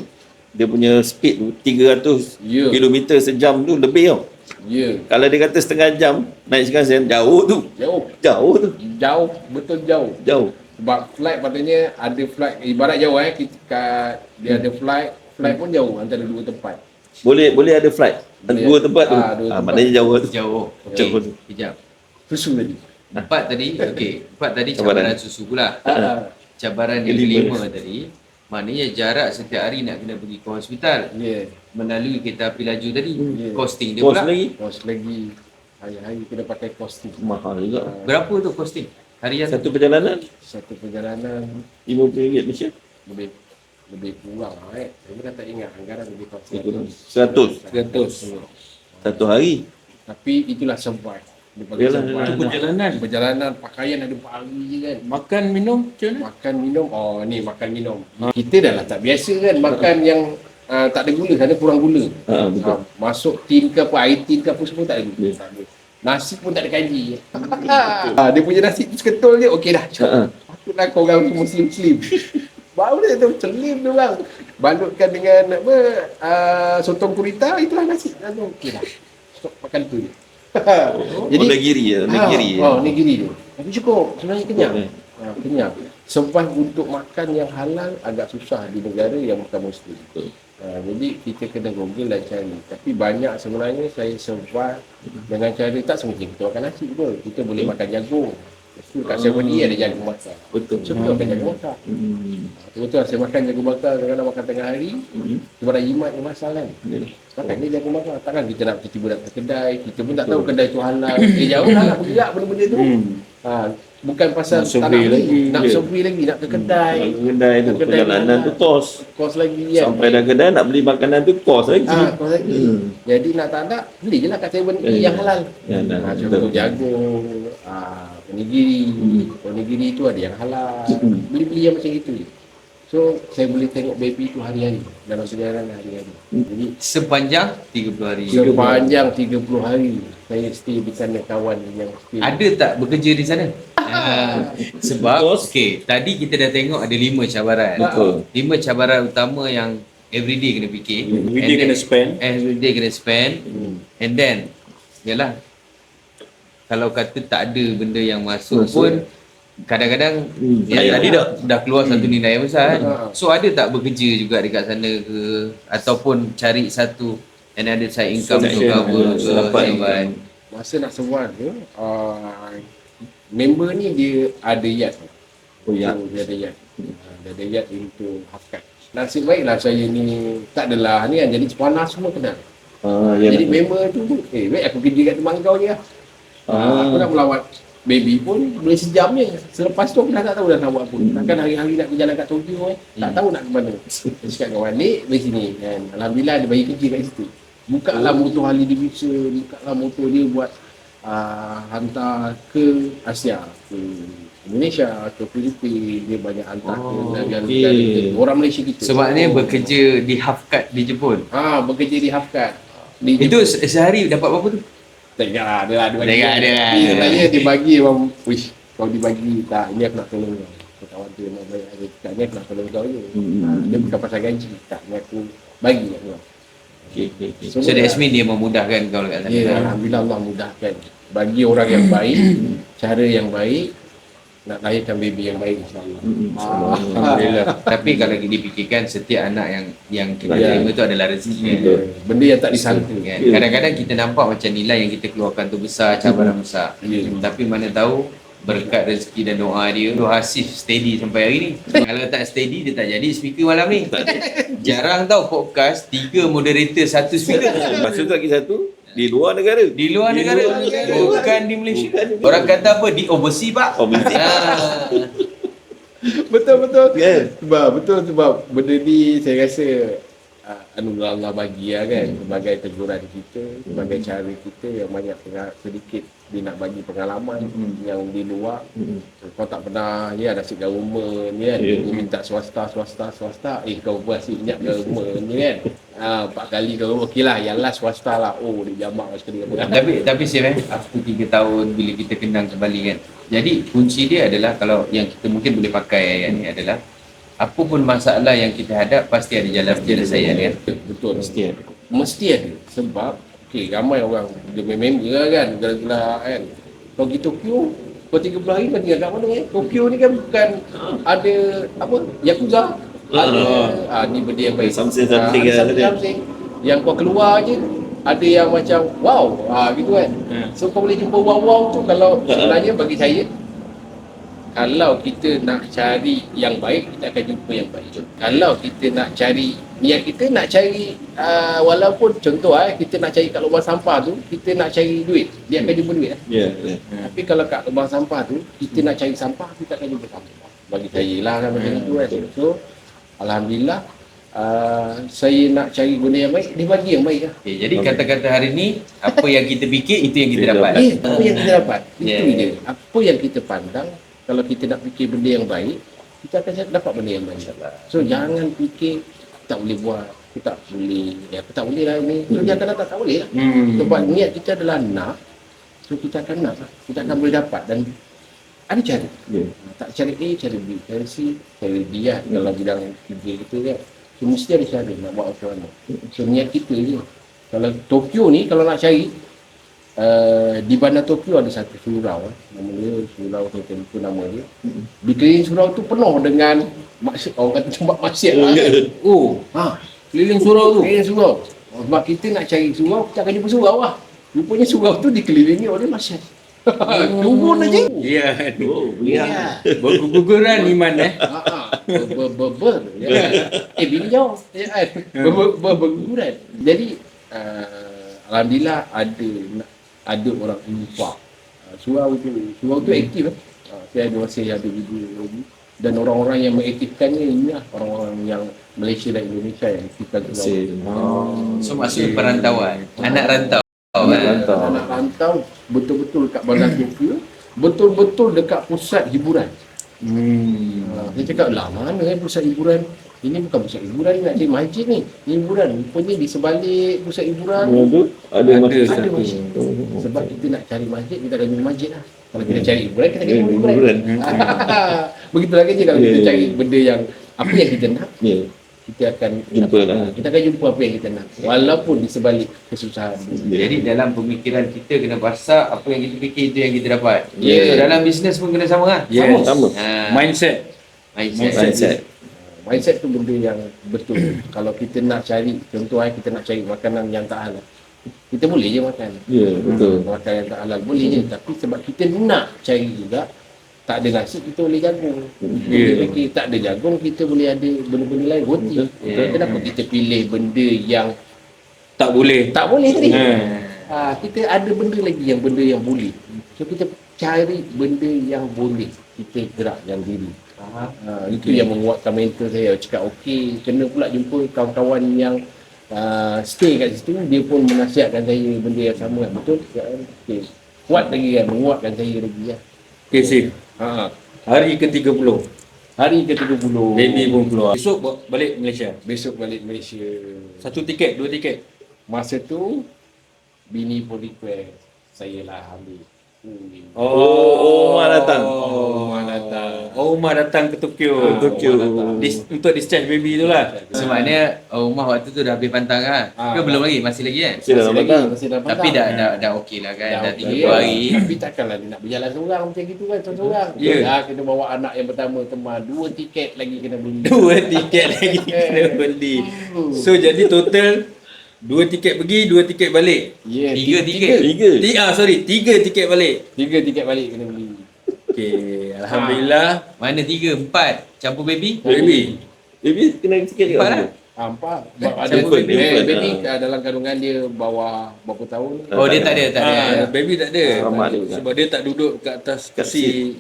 dia punya speed tu 300 Ya. km sejam tu lebih tau. Ya, Kalau dia kata setengah jam naik Shinkansen jauh tu. jauh. Jauh tu. Jauh, betul jauh. Jauh. Sebab flight patutnya ada flight, ibarat jauh dia ada flight pun jauh antara dua tempat. Boleh ada flight. Boleh. Dua tempat tu. Dua tempat. Maknanya jauh tu. Jauh. Jauh Okey, tu. kejap. Susu tadi. Empat tadi, empat tadi Cabaran. cabaran susu pula. Ah, Cabaran yang Kelima. kelima tadi, maknanya jarak setiap hari nak kena pergi ke hospital ya. melalui kereta api laju tadi. Ya. Costing dia Kos pula. lagi. Kos lagi. Hari-hari kena pakai costing. Mahal juga. Berapa tu costing? Harian Satu perjalanan Satu perjalanan RM50 Malaysia. lebih kurang Saya kan tak ingat anggaran lebih kurang 100. 100. 1 hari. Tapi itulah survive. Dia bagi Yalah, survive. Itu perjalanan. Perjalanan, pakaian ada 4 hari je kan. Makan, minum, macam mana? Makan minum, ni makan minum. Kita dah lah tak biasa kan makan yang tak ada gula, sana kurang gula. Betul. Masuk tin ke apa, air tin ke apa semua tak ada gula. Tak ada. Nasi pun tak ada kanji. Dia punya nasi tu seketul je, okey dah. Patutlah kau orang Muslim-Muslim. Baru dia tu selim tu orang. Balutkan dengan apa, sotong gurita, itulah nasi. Okey dah. Stop makan tu je. Onigiri nigiri tu. Tapi cukup, sebenarnya kenyang. Kenyang. Survive untuk makan yang halal agak susah di negara yang bukan Muslim. Jadi kita kena google dan cari. Tapi banyak sebenarnya saya survive dengan cara tak semestinya kita makan nasi pun. Kita boleh makan jagung. Kat 7-Eleven ada jagung bakar. Betul. So kita makan jagung bakar. Betul saya makan jagung bakar kadang-kadang makan tengah hari. Cuma dah jimat je masal kan. Makan ni jagung bakar. Takkan kita nak tiba-tiba nak ke kedai. Kita pun tak tahu kedai tu halal. Jauh lah nak bergerak benda-benda tu. Bukan pasal tak nak beli. Nak survey lagi. Nak ke kedai. Kedai tu perjalanan tu kos lagi kan. sampai dah kedai nak beli makanan tu kos lagi. Kos lagi. Jadi nak tak nak beli je lah kat 7-Eleven yang halal. Contoh jagung, onigiri tu ada yang halal. Beli-beli yang macam itu je. So saya boleh tengok baby tu hari-hari dalam perjalanan hari-hari. Jadi Sepanjang 30 hari. sepanjang 30 hari saya stay di sana, kawan yang stay. Ada tak bekerja di sana? Sebab tadi kita dah tengok ada 5 cabaran. Betul. 5 cabaran utama yang everyday kena fikir. Everyday kena spend. Everyday kena spend. And then yalah, kalau kata tak ada benda yang masuk pun kadang-kadang tadi dah keluar satu nilai yang besar kan. So ada tak bekerja juga dekat sana ke, ataupun cari satu another side income untuk cover ke Masa nak sewan tu member ni dia ada yacht. Dia ada yacht. Dia ada yacht into Hafkat. Nasib baiklah saya ni tak adalah ni kan, jadi panas semua kenal. Jadi member tu baik aku kerja kat tempat kau je lah. Aku nak melawat baby pun boleh sejam je. Selepas tu aku dah tak tahu dah nak buat apa. Takkan hari-hari nak berjalan kat Tokyo tak tahu nak ke mana. Dia cakap kawan ni dari sini kan. Alhamdulillah dia bagi kerja kat situ. Buka lah motor Harley Davidson, buka lah motor dia buat hantar ke Asia, ke Indonesia, ke Filipina. Dia banyak hantar ke negara-negara orang Malaysia kita. Sebabnya bekerja di Hafkat di Jepun. Bekerja di Hafkat. Itu sehari dapat berapa tu? Tak ingat lah, dia bagi. Ada. Sebenarnya dia bagi memang, wish, kau dibagi, tak, ini aku nak tolong kau. Kawan tu memang baik, tak, ni aku nak tolong kau je. Dia bukan pasal gaji, tak, ni aku bagi kat kau. So that means dia memudahkan kau dekat sana. Ya, Alhamdulillah Allah mudahkan. Bagi orang yang baik, cara yang baik, nak lahirkan baby yang baik insyaAllah. Alhamdulillah. Tapi kalau dipikirkan setiap anak yang kita terima tu adalah rezeki kan. Benda yang tak disangka kan. Kadang-kadang kita nampak macam nilai yang kita keluarkan tu besar, cabaran besar. Tapi mana tahu berkat rezeki dan doa dia tu Hasif steady sampai hari ni. Kalau tak steady dia tak jadi speaker malam ni. Jarang tau podcast 3 moderator 1 speaker. Maksud tu lagi satu di luar negara. Di luar negara. Bukan di Malaysia. Orang kata apa? Di overseas pak. Betul-betul. Betul sebab benda ni saya rasa anugerah Allah bagi lah kan, sebagai teguran kita, sebagai cara kita yang banyak sedikit dia nak bagi pengalaman yang di luar. Kau tak pernah ni ada nasib government ni kan, minta swasta kau buat asyik ingat government ni kan. 4 kali kau okey lah, yang last swasta lah. Dia jamak sekali apa. Tapi Syed after 3 tahun bila kita kenang kembali kan. Jadi kunci dia adalah kalau yang kita mungkin boleh pakai ayat ni adalah apa pun masalah yang kita hadap pasti ada jalan penyelesaian kan. Betul, mesti ada. Sebab ramai orang dia member kan, gila-gila kan. Kau pergi Tokyo, kau 30 hari kau tinggal kat mana Tokyo ni kan bukan ada apa Yakuza. Ni benda yang baik. Something yang kau keluar je ada yang macam wow, gitu kan. So kau boleh jumpa wow tu. Kalau sebenarnya bagi saya, kalau kita nak cari yang baik, kita akan jumpa yang baik. Kalau kita nak cari, niat kita nak cari walaupun contoh kita nak cari kat lubang sampah tu, kita nak cari duit, dia akan jumpa duit. Tapi kalau kat lubang sampah tu, kita nak cari sampah, kita akan jumpa sampah. Bagi saya lah macam itu kan. So Alhamdulillah saya nak cari benda yang baik, dia bagi yang baik lah. Okay, jadi kata-kata hari ni, apa yang kita fikir, itu yang kita dapat. Apa yang kita dapat, itu Yeah. dia. Apa yang kita pandang, kalau kita nak fikir benda yang baik, kita akan dapat benda yang baik. So jangan fikir tak boleh buat, aku tak boleh, aku tak boleh lah ni. So dia akan datang tak boleh lah. Sebab niat kita adalah nak, so kita akan nak lah. Kita akan boleh dapat dan ada cara. Tak cara A, cara B, cara C, cara D lah. Dalam bidang kerja kita kan. So mesti ada cara nak buat macam mana. So niat kita je. Kalau Tokyo ni, kalau nak cari, di bandar Tokyo ada satu surau, nama dia surau, saya lupa nama dia. Di keliling surau tu penuh dengan maksiat, orang kata tempat maksiat lah kan. Keliling surau tu. Keliling surau. Sebab kita nak cari surau, kita akan jumpa surau lah. Rupanya surau tu dikelilingi oleh maksiat. Turun aja. Ya. Ya. Berguguran iman Ber. Bini jauh. Berguguran. Jadi alhamdulillah ada orang infak. Surau tu aktif. Saya ada masih ada video lagi. Dan orang-orang yang mengaktifkannya inilah orang-orang yang Malaysia dan Indonesia yang aktifkan surau. So maksudnya perantauan, anak rantau. Anak rantau betul-betul dekat bandar Tokyo, betul-betul dekat pusat hiburan. Saya cakap lah mana pusat hiburan? Ini bukan pusat hiburan, ni nak cari masjid ni. Ini hiburan. Rupanya di sebalik pusat hiburan ada masjid. Sebab kita nak cari masjid, kita akan jumpa masjid lah. Kalau kita cari hiburan, kita akan jumpa hiburan. Begitu lagi je kalau kita cari benda yang apa yang kita nak, kita akan Jumpa lah. Kita akan jumpa apa yang kita nak. Walaupun di sebalik kesusahan. Jadi dalam pemikiran kita kena basah, apa yang kita fikir itu yang kita dapat. Yeah. So, dalam bisnes pun kena sama lah. Yes. Sama. Mindset. Mindset tu benda yang betul. Kalau kita nak cari, contoh kita nak cari makanan yang tak halal, kita boleh je makan. Ya, betul. Makan yang tak halal boleh je. Tapi sebab kita nak cari juga, tak ada nasi kita boleh jagung. Kita tak ada jagung, kita boleh ada benda-benda lain, roti. Kenapa kita pilih benda yang Tak boleh. tak boleh tadi? Kita ada benda lagi yang benda yang boleh. So kita cari benda yang boleh. Kita gerakkan diri. Itu yang menguatkan mental saya. Cakap okey, kena pula jumpa kawan-kawan yang stay kat situ, dia pun menasihatkan saya benda yang sama. Betul? Okay. Kuat lagi kan, menguatkan saya lagi kan. Okay, Sif. Hari ke-30. Hari ke-30. Baby pun keluar. Besok balik Malaysia. Besok balik Malaysia. 1 tiket, 2 tiket. Masa tu, bini pun request saya lah ambil. Omar datang. Omar datang ke Tokyo. Untuk discharge baby tu lah. So maknanya Umar waktu tu dah habis pantang kan? Ke belum lagi? Masih lagi kan? Masih dalam batang. Tapi dah okey lah kan? Dah 3 hari. Tapi takkanlah dia nak berjalan seorang macam gitu kan, seorang. Kena bawa anak yang pertama teman, 2 tiket lagi kena beli. 2 tiket lagi kena beli. So jadi total 2 tiket pergi, 2 tiket balik. 3 tiket. 3 tiket balik. 3 tiket balik kena beli. Okey, alhamdulillah. Mana 3? 4? Campur baby? Baby. Baby kena sikit 4 lah. Empat. Campur Baby dalam kandungan dia bawah berapa tahun? Oh dia tak ada. Baby tak ada. Mak dia bukan. Sebab dia tak duduk kat atas kursi.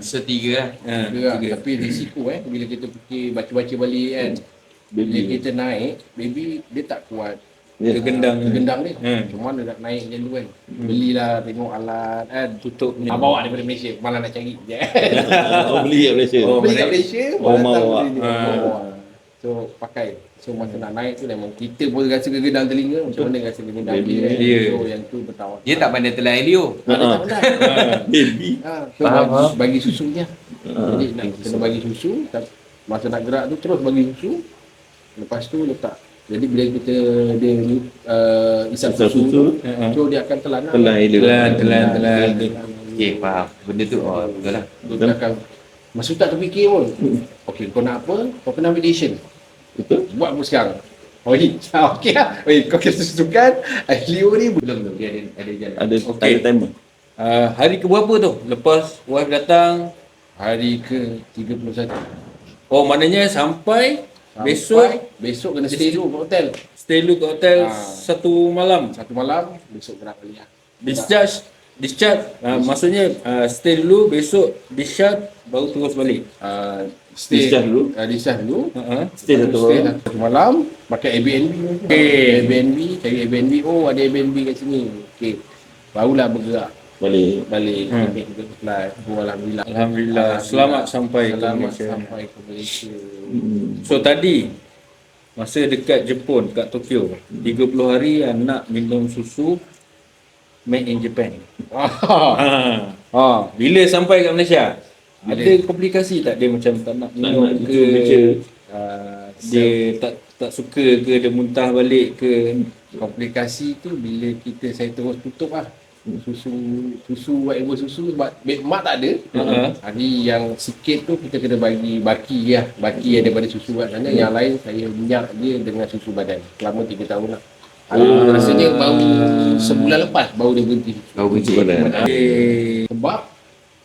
So 3 lah. Tapi risiko bila kita fikir baca-baca balik kan. Bila kita naik, baby dia tak kuat. Kegendang dia. Cuma dia nak naik macam tu kan. Belilah, tengok alat kan. tutup ni. Bawa daripada Malaysia. Mana nak cari je. Beli kat Malaysia. Beli kat Malaysia. Bawa. So pakai. So masa nak naik tu memang kita pun rasa kegendang telinga. Macam mana rasa kegendang dia. So yang tu bertawar. Dia tak pandai telan Elio. Dia tak pandai. Baby. So bagi susu je. Jadi nak kena bagi susu. Masa nak gerak tu terus bagi susu. Lepas tu letak. Jadi bila kita dia isap susu tu, so dia akan telan. Telan. Okey, faham. Benda tu betul lah. Dia akan masa tak terfikir pun. Okey, kau nak apa? Kau kena ambil decision. Betul. Buat apa sekarang? Okey lah. Kau kena susukan. Leo ni belum tu. Dia ada jalan. Ada timer. Hari ke berapa tu? Lepas wife datang. Hari ke-31. Oh, maknanya sampai besok kena stay dulu kat hotel. Stay dulu kat hotel 1 malam. 1 malam, besok gerak balik lah. Discharge Discharge maksudnya stay dulu, besok discharge baru terus balik. Stay dulu. Discharge dulu. Stay satu malam, pakai Airbnb. Cari Airbnb. Oh, ada Airbnb kat sini. Okey. Barulah bergerak balik. Kita fly. Alhamdulillah. Selamat sampai ke Malaysia. So tadi masa dekat Jepun, dekat Tokyo, 30 hari nak minum susu made in Japan. Bila sampai kat Malaysia, ada komplikasi tak dia macam tak nak minum ke? Dia tak suka ke, dia muntah balik ke? Komplikasi tu bila saya terus tutup lah. Susu whatever susu sebab mak tak ada. Hari yang sikit tu kita kena bagi baki yang daripada susu kat sana. Yang lain saya minyak dia dengan susu badan selama 3 tahun lah. Rasanya baru sebulan lepas baru dia berhenti. Sebab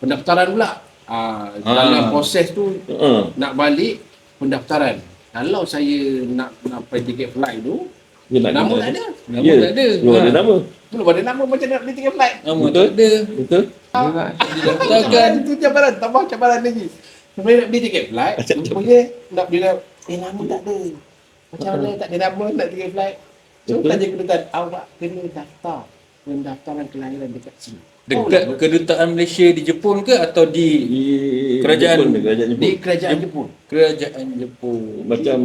pendaftaran pula. Dalam proses tu nak balik pendaftaran. Kalau saya nak tiket flight tu, nama tak ada. Belum ada nama. Belum ada nama, macam nak beli tiket flight. Nama tak ada. Betul. Didaftarkan. Itu cabaran, tambah cabaran lagi. Sebenarnya nak beli tiket flight, rupanya nak beli nama tak ada. Macam mana tak ada nama nak tiket flight? So tanya kedutaan, awak kena daftar pendaftaran kelahiran dekat sini. Dekat kedutaan Malaysia di Jepun ke atau di kerajaan Jepun. Di kerajaan Jepun. Kerajaan Jepun. Macam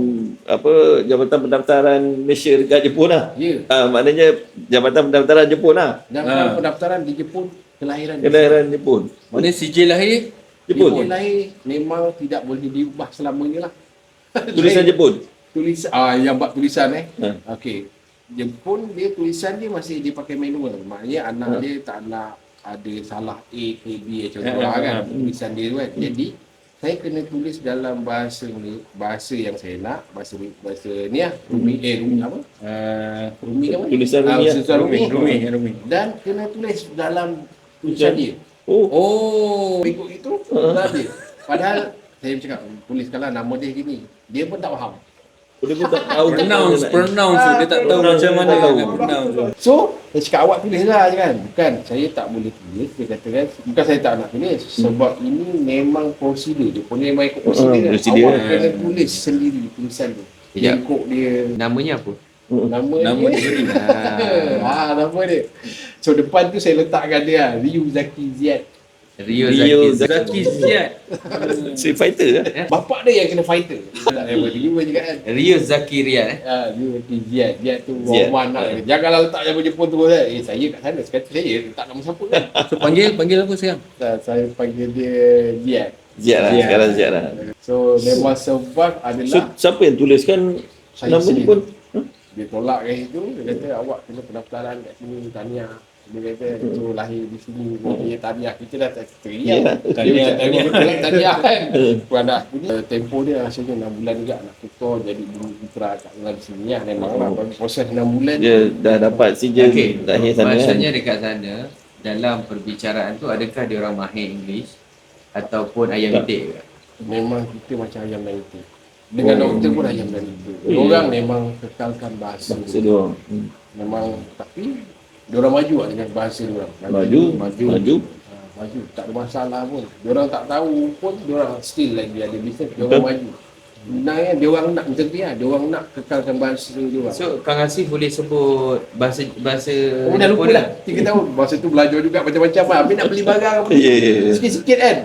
apa, Jabatan Pendaftaran Malaysia dekat Jepun lah. Ya. Maknanya Jabatan Pendaftaran Jepun lah. Dan pendaftaran di Jepun, kelahiran Jepun. Maknanya sijil lahir Jepun. lahir memang tidak boleh diubah selamanya lah. Tulisan Jepun. Tulisan yang buat tulisan okey. Jepun dia tulisan dia masih dia pakai manual. Maknanya anak dia tak nak ada salah A ke B contoh kan tulisan dia tu kan. Jadi saya kena tulis dalam bahasa ni, bahasa yang saya nak, bahasa ni lah, Rumi apa? Rumi apa? Tulisan Rumi. Dan kena tulis dalam tulisan dia. Ikut itu dia. Padahal saya bercakap tuliskanlah nama dia gini. Dia pun tak faham. Dia pun tak tahu pronounce dia tak tahu macam mana nak pronounce. So, saya cakap awak tulislah je kan. Bukan, saya tak boleh tulis. Dia kata kan, bukan saya tak nak tulis. Sebab ini memang prosedur. Dia pun memang ikut prosedur. Awak kena tulis sendiri tulisan tu. Ikut dia. Namanya apa? Nama dia sendiri. Nama dia. So, depan tu saya letakkan dia Ryu Zaki Ziad. Rio Zaki Ziad. Street Fighter lah. Bapak dia yang kena fighter. Ryu juga kan. Rio Zaki Riyad. Rio Zaki Ziad. Ziad tu Roman lah. Janganlah letak yang Jepun tu kan. Saya kat sana. Sekali saya tak nama siapa kan. So panggil apa sekarang? Saya panggil dia Ziad. Ziad lah. Sekarang Ziad lah. So memang survive adalah. So siapa yang tuliskan nama Jepun? Dia tolak kat situ. Dia kata awak kena pendaftaran kat sini. Tahniah. Dia kata so lahir di sini. Dia tahniah. Kita dah teriak. Tahniah kan. Puan dah. Tempoh dia rasanya 6 bulan juga nak tukar jadi bumi putra kat dalam sini lah. Memang lah proses 6 bulan. Dia dah dapat sijil lahir sana kan. Maksudnya dekat sana dalam perbicaraan tu adakah dia orang mahir English ataupun ayam itik? Memang kita macam ayam dan itik. Dengan doktor pun ayam dan itik. Orang memang kekalkan bahasa dia. Memang tapi diorang maju lah dengan bahasa diorang. Maju. Tak ada masalah pun. Diorang tak tahu pun diorang still lagi ada business. Diorang maju. Sebenarnya diorang nak macam tu lah. Diorang nak kekalkan bahasa diorang. So Kang Hasif boleh sebut bahasa dah lupa lah. 3 tahun. Bahasa tu belajar juga macam-macam lah. Habis nak beli barang apa. Sikit-sikit kan.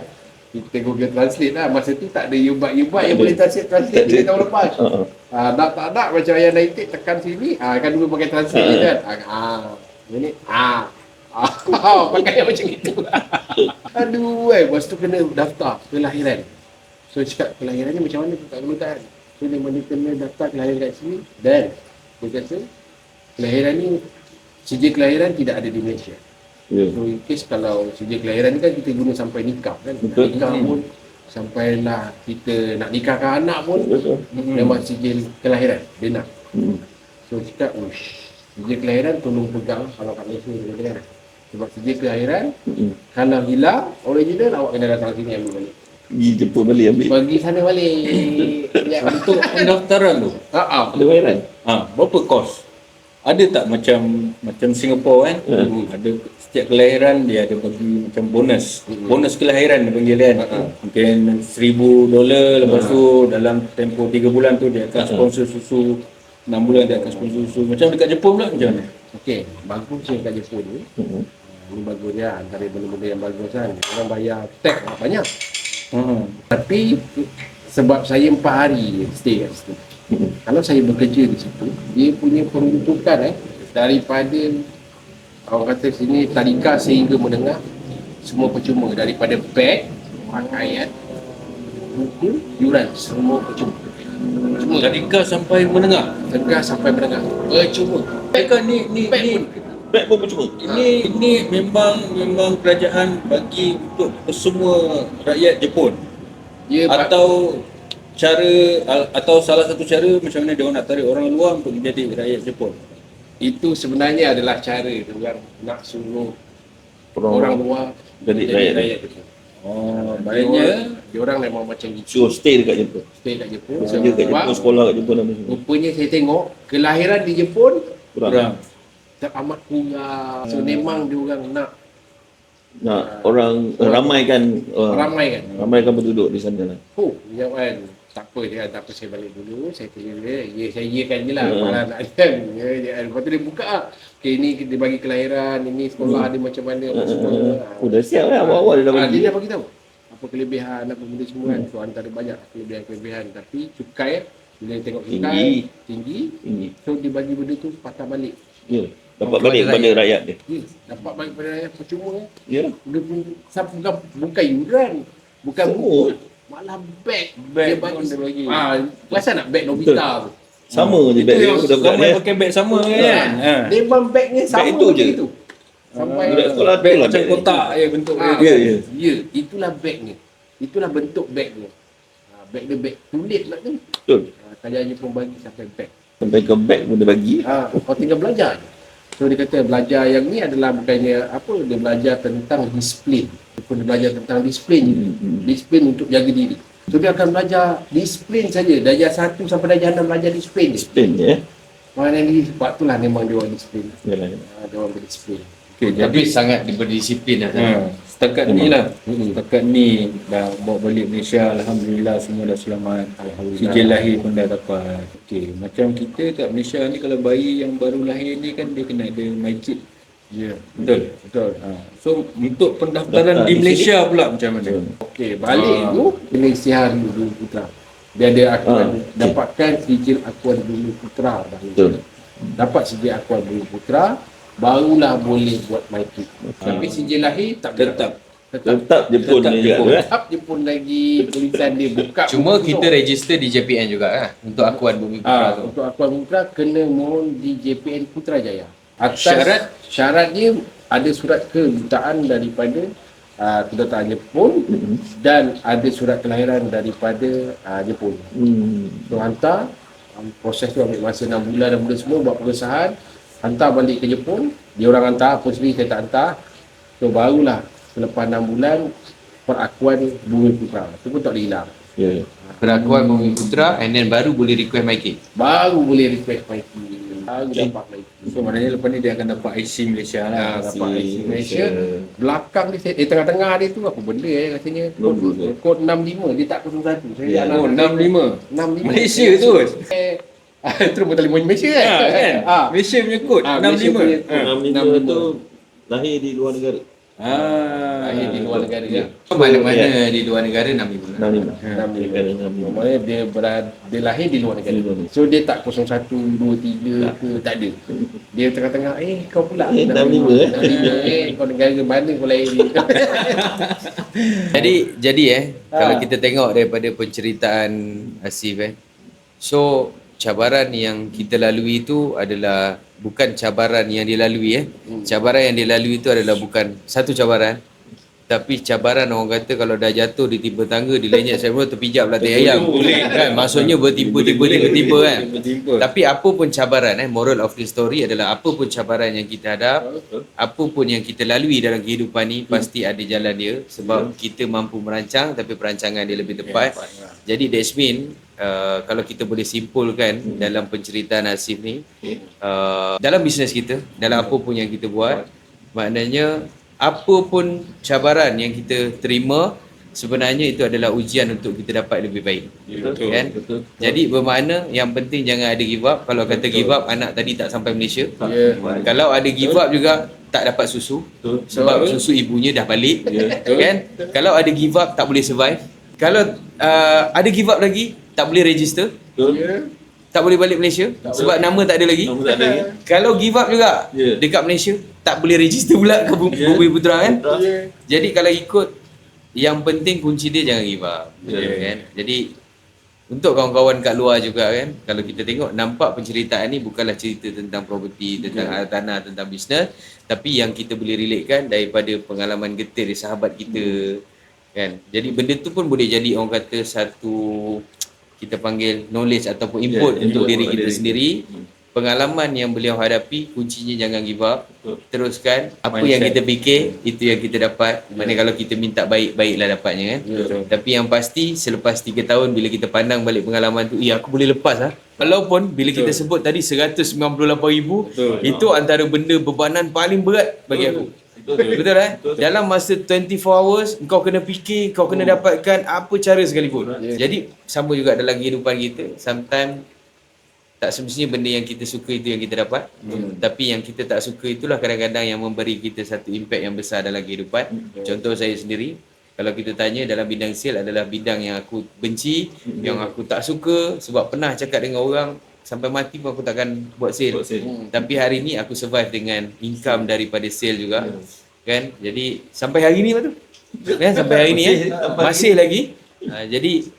Kita Google Translate lah. Masa tu tak ada yebat-yebat yang boleh translate 3 tahun lepas. Nak tak nak macam ayah United tekan sini. Kan dulu pakai translate je kan. Ini pakai macam itu. Aduh lepas tu kena daftar kelahiran. So cakap kelahiran ni macam mana tu tak kelutan. So dia mana kena daftar kelahiran kat sini. Dan dia kata kelahiran ni, sijil kelahiran tidak ada di Malaysia. So in case kalau sijil kelahiran ni kan kita guna sampai nikah kan. Nikah pun sampailah kita nak nikahkan anak pun memang sijil kelahiran dia nak. So cakap sijil kelahiran tolong pegang kalau kat Malaysia kan. Sebab sijil kelahiran kalau hilang original awak kena datang sini ambil balik. Pergi Jepun balik ambil. Pergi sana balik. Untuk pendaftaran tu. Ada bayaran? Berapa kos? ada tak macam Singapura kan? Ada setiap kelahiran dia ada bagi macam bonus. Bonus kelahiran dia panggil kan. Mungkin $1,000, lepas tu dalam tempoh 3 bulan tu dia akan sponsor susu. 6 bulan dia akan sponsor susu. Macam dekat Jepun pula macam mana? Okey, bagus je kat Jepun ni. Ini bagus dia, antara benda-benda yang bagus kan. Orang bayar tax banyak. Tapi sebab saya 4 hari stay kat situ. Kalau saya bekerja di situ, dia punya peruntukan daripada orang kata sini tadika sehingga menengah semua percuma, daripada beg, pakaian, buku, yuran, semua percuma. Semua Tadika sampai menengah. tengah sampai menengah percuma. Tadika ni Beg pun percuma. ini memang kerajaan bagi untuk semua rakyat Jepun. Dia Atau salah satu cara macam mana dia orang nak tarik orang luar untuk menjadi rakyat Jepun. itu sebenarnya adalah cara dia orang nak suruh orang luar Jadi jadi rakyat. Jepun. Baiknya Dia orang memang macam gitu. So stay dekat Jepun. Stay kat Jepun. Kerja kat Jepun, sekolah kat Jepun dan semua. Rupanya saya tengok kelahiran di Jepun kurang. teramat kurang. So memang dia orang nak Nak ramaikan ramai kan. penduduk di sana lah. Dia kan tak apa saya balik dulu, saya tanya dia, saya iyakan je lah, malah nak kan. Lepas tu dia buka lah. Okay, ni dia bagi kelahiran, ini sekolah dia macam mana, apa semua. Dah siap lah, awal-awal dia dah bagi. Dia dah bagi tahu apa kelebihan, apa benda semua kan. So antara banyak kelebihan, tapi cukai bila dia tengok cukai tinggi. So dia bagi benda tu patah balik. Ya, dapat balik kepada rakyat dia. Ya, dapat balik pada rakyat percuma. Ya. Dia bukan yuran, bukan buku, malah beg dia bagi. Rasa nak beg Nobita tu. Sama je beg dia sudah buat Ramai dia. pakai beg sama kan. Dia memang bagnya sama itu je. gitu. Sampai Budak sekolah tu Beg lah macam beg. kotak bentuk dia. Ya. Ya, itulah bagnya. Itulah bentuk bagnya. Beg dia beg kulit lah tu. Betul. Kerajaan Jepun bagi sampai beg. Sampai ke beg pun dia bagi. Kau tinggal belajar je. So dia kata belajar yang ni adalah bukannya apa, dia belajar tentang disiplin. Dia belajar tentang disiplin je. Disiplin untuk jaga diri. So dia akan belajar disiplin saja. Darjah 1 sampai darjah 6 belajar disiplin je. Disiplin je. Mana ni sebab itulah memang dia orang disiplin. Yalah. Dia orang berdisiplin. Okay, Tapi sangat berdisiplin lah. setakat ni lah. Setakat ni dah bawa balik Malaysia, alhamdulillah semua dah selamat. Sijil lahir pun dah dapat. Okey, macam kita kat Malaysia ni kalau bayi yang baru lahir ni kan dia kena ada MyKid. Ya, Betul. betul. So untuk pendaftaran Daftar di di Malaysia pula macam mana? Okey, balik tu kena isytihar dulu putra. Dia ada akuan, dapatkan sijil akuan dulu putra dahulu. Betul. Dapat sijil akuan dulu putra, barulah boleh buat MyKid. Tapi sijil lahir tak Tetap. Tetap Jepun Tetap ni juga Jepun. tu Tetap Jepun lagi tulisan dia buka. Cuma buku kita kosong. register di JPN juga kan untuk akuan bumi putra tu. Untuk akuan putra kena mohon di JPN Putrajaya. Atas Syarat? syaratnya ada surat kedutaan daripada kedutaan Jepun dan ada surat kelahiran daripada Jepun. So hantar, proses tu ambil masa 6 bulan dan benda semua, buat pengesahan, hantar balik ke Jepun. Dia orang hantar, apa sendiri saya tak hantar. So barulah selepas 6 bulan perakuan bumi putra. Itu pun tak boleh hilang. Ya. Perakuan bumi putra and then baru boleh request MyKid. Baru boleh request MyKid. Baru dapat MyKid. So maknanya lepas ni dia akan dapat IC Malaysia lah. Dapat IC Malaysia. Belakang dia, tengah-tengah dia tu apa benda rasanya. Nombor Kod 65, dia tak 01. Saya anak 65. 65. Malaysia tu. Terus betul Malaysia kan? Kan? Malaysia punya kod Malaysia 65. punya kod. 65 tu lahir di luar negara. Lahir di luar negara kan? Mana-mana di luar negara 65. 65. Maknanya dia lahir di luar negara. So dia tak 01, 2, 3 ke, tak ada. Dia tengah-tengah, kau pula 65 kau negara mana kau lahir ni? Jadi kalau kita tengok daripada penceritaan Asif so cabaran yang kita lalui itu adalah bukan cabaran yang dilalui cabaran yang dilalui itu adalah bukan satu cabaran, tapi cabaran orang kata kalau dah jatuh ditimpa tangga, dilenyap semua terpijak belah tai ayam kan, maksudnya bertimpa-timpa kan. Tapi apa pun cabaran moral of the story adalah apa pun cabaran yang kita hadap, apa pun yang kita lalui dalam kehidupan ni pasti ada jalan dia, sebab kita mampu merancang tapi perancangan dia lebih tepat. Jadi that's mean kalau kita boleh simpulkan dalam penceritaan Hasif ni, dalam bisnes kita, dalam apa pun yang kita buat, maknanya apa pun cabaran yang kita terima, sebenarnya itu adalah ujian untuk kita dapat lebih baik. Betul. Kan? Betul. Jadi bermakna yang penting jangan ada give up. Kalau kata give up, anak tadi tak sampai Malaysia. Kalau ada give up juga, tak dapat susu. Sebab susu ibunya dah balik. Kan? Kalau ada give up, tak boleh survive. Kalau ada give up lagi, tak boleh register. Tak boleh balik Malaysia sebab nama tak ada lagi. Kalau give up juga dekat Malaysia, tak boleh register pula ke Bumi Putra kan. Jadi kalau ikut, yang penting kunci dia jangan give up. Kan? Jadi untuk kawan-kawan kat luar juga kan, kalau kita tengok, nampak penceritaan ni bukanlah cerita tentang property, tentang tanah, tentang bisnes, tapi yang kita boleh relatekan daripada pengalaman getir sahabat kita kan. Jadi benda tu pun boleh jadi orang kata satu, kita panggil knowledge ataupun input untuk diri kita sendiri. Pengalaman yang beliau hadapi, kuncinya jangan give up. Teruskan apa yang kita fikir, itu yang kita dapat. Maknanya kalau kita minta baik-baiklah dapatnya kan. Tapi yang pasti selepas 3 tahun bila kita pandang balik pengalaman tu, aku boleh lepas lah. Walaupun bila kita sebut tadi 198,000, itu antara benda bebanan paling berat bagi aku. Betul kan? Dalam masa 24 hours, kau kena fikir, kau kena dapatkan apa cara sekalipun. Jadi sama juga dalam kehidupan kita. Sometimes tak semestinya benda yang kita suka itu yang kita dapat. Tapi yang kita tak suka itulah kadang-kadang yang memberi kita satu impact yang besar dalam kehidupan. Contoh saya sendiri, kalau kita tanya dalam bidang sale adalah bidang yang aku benci, yang aku tak suka, sebab pernah cakap dengan orang, sampai mati pun aku takkan buat sale. Tapi hari ni aku survive dengan income daripada sale juga. Kan? Jadi sampai hari ni betul. Kan? Sampai hari ni masih lagi. Jadi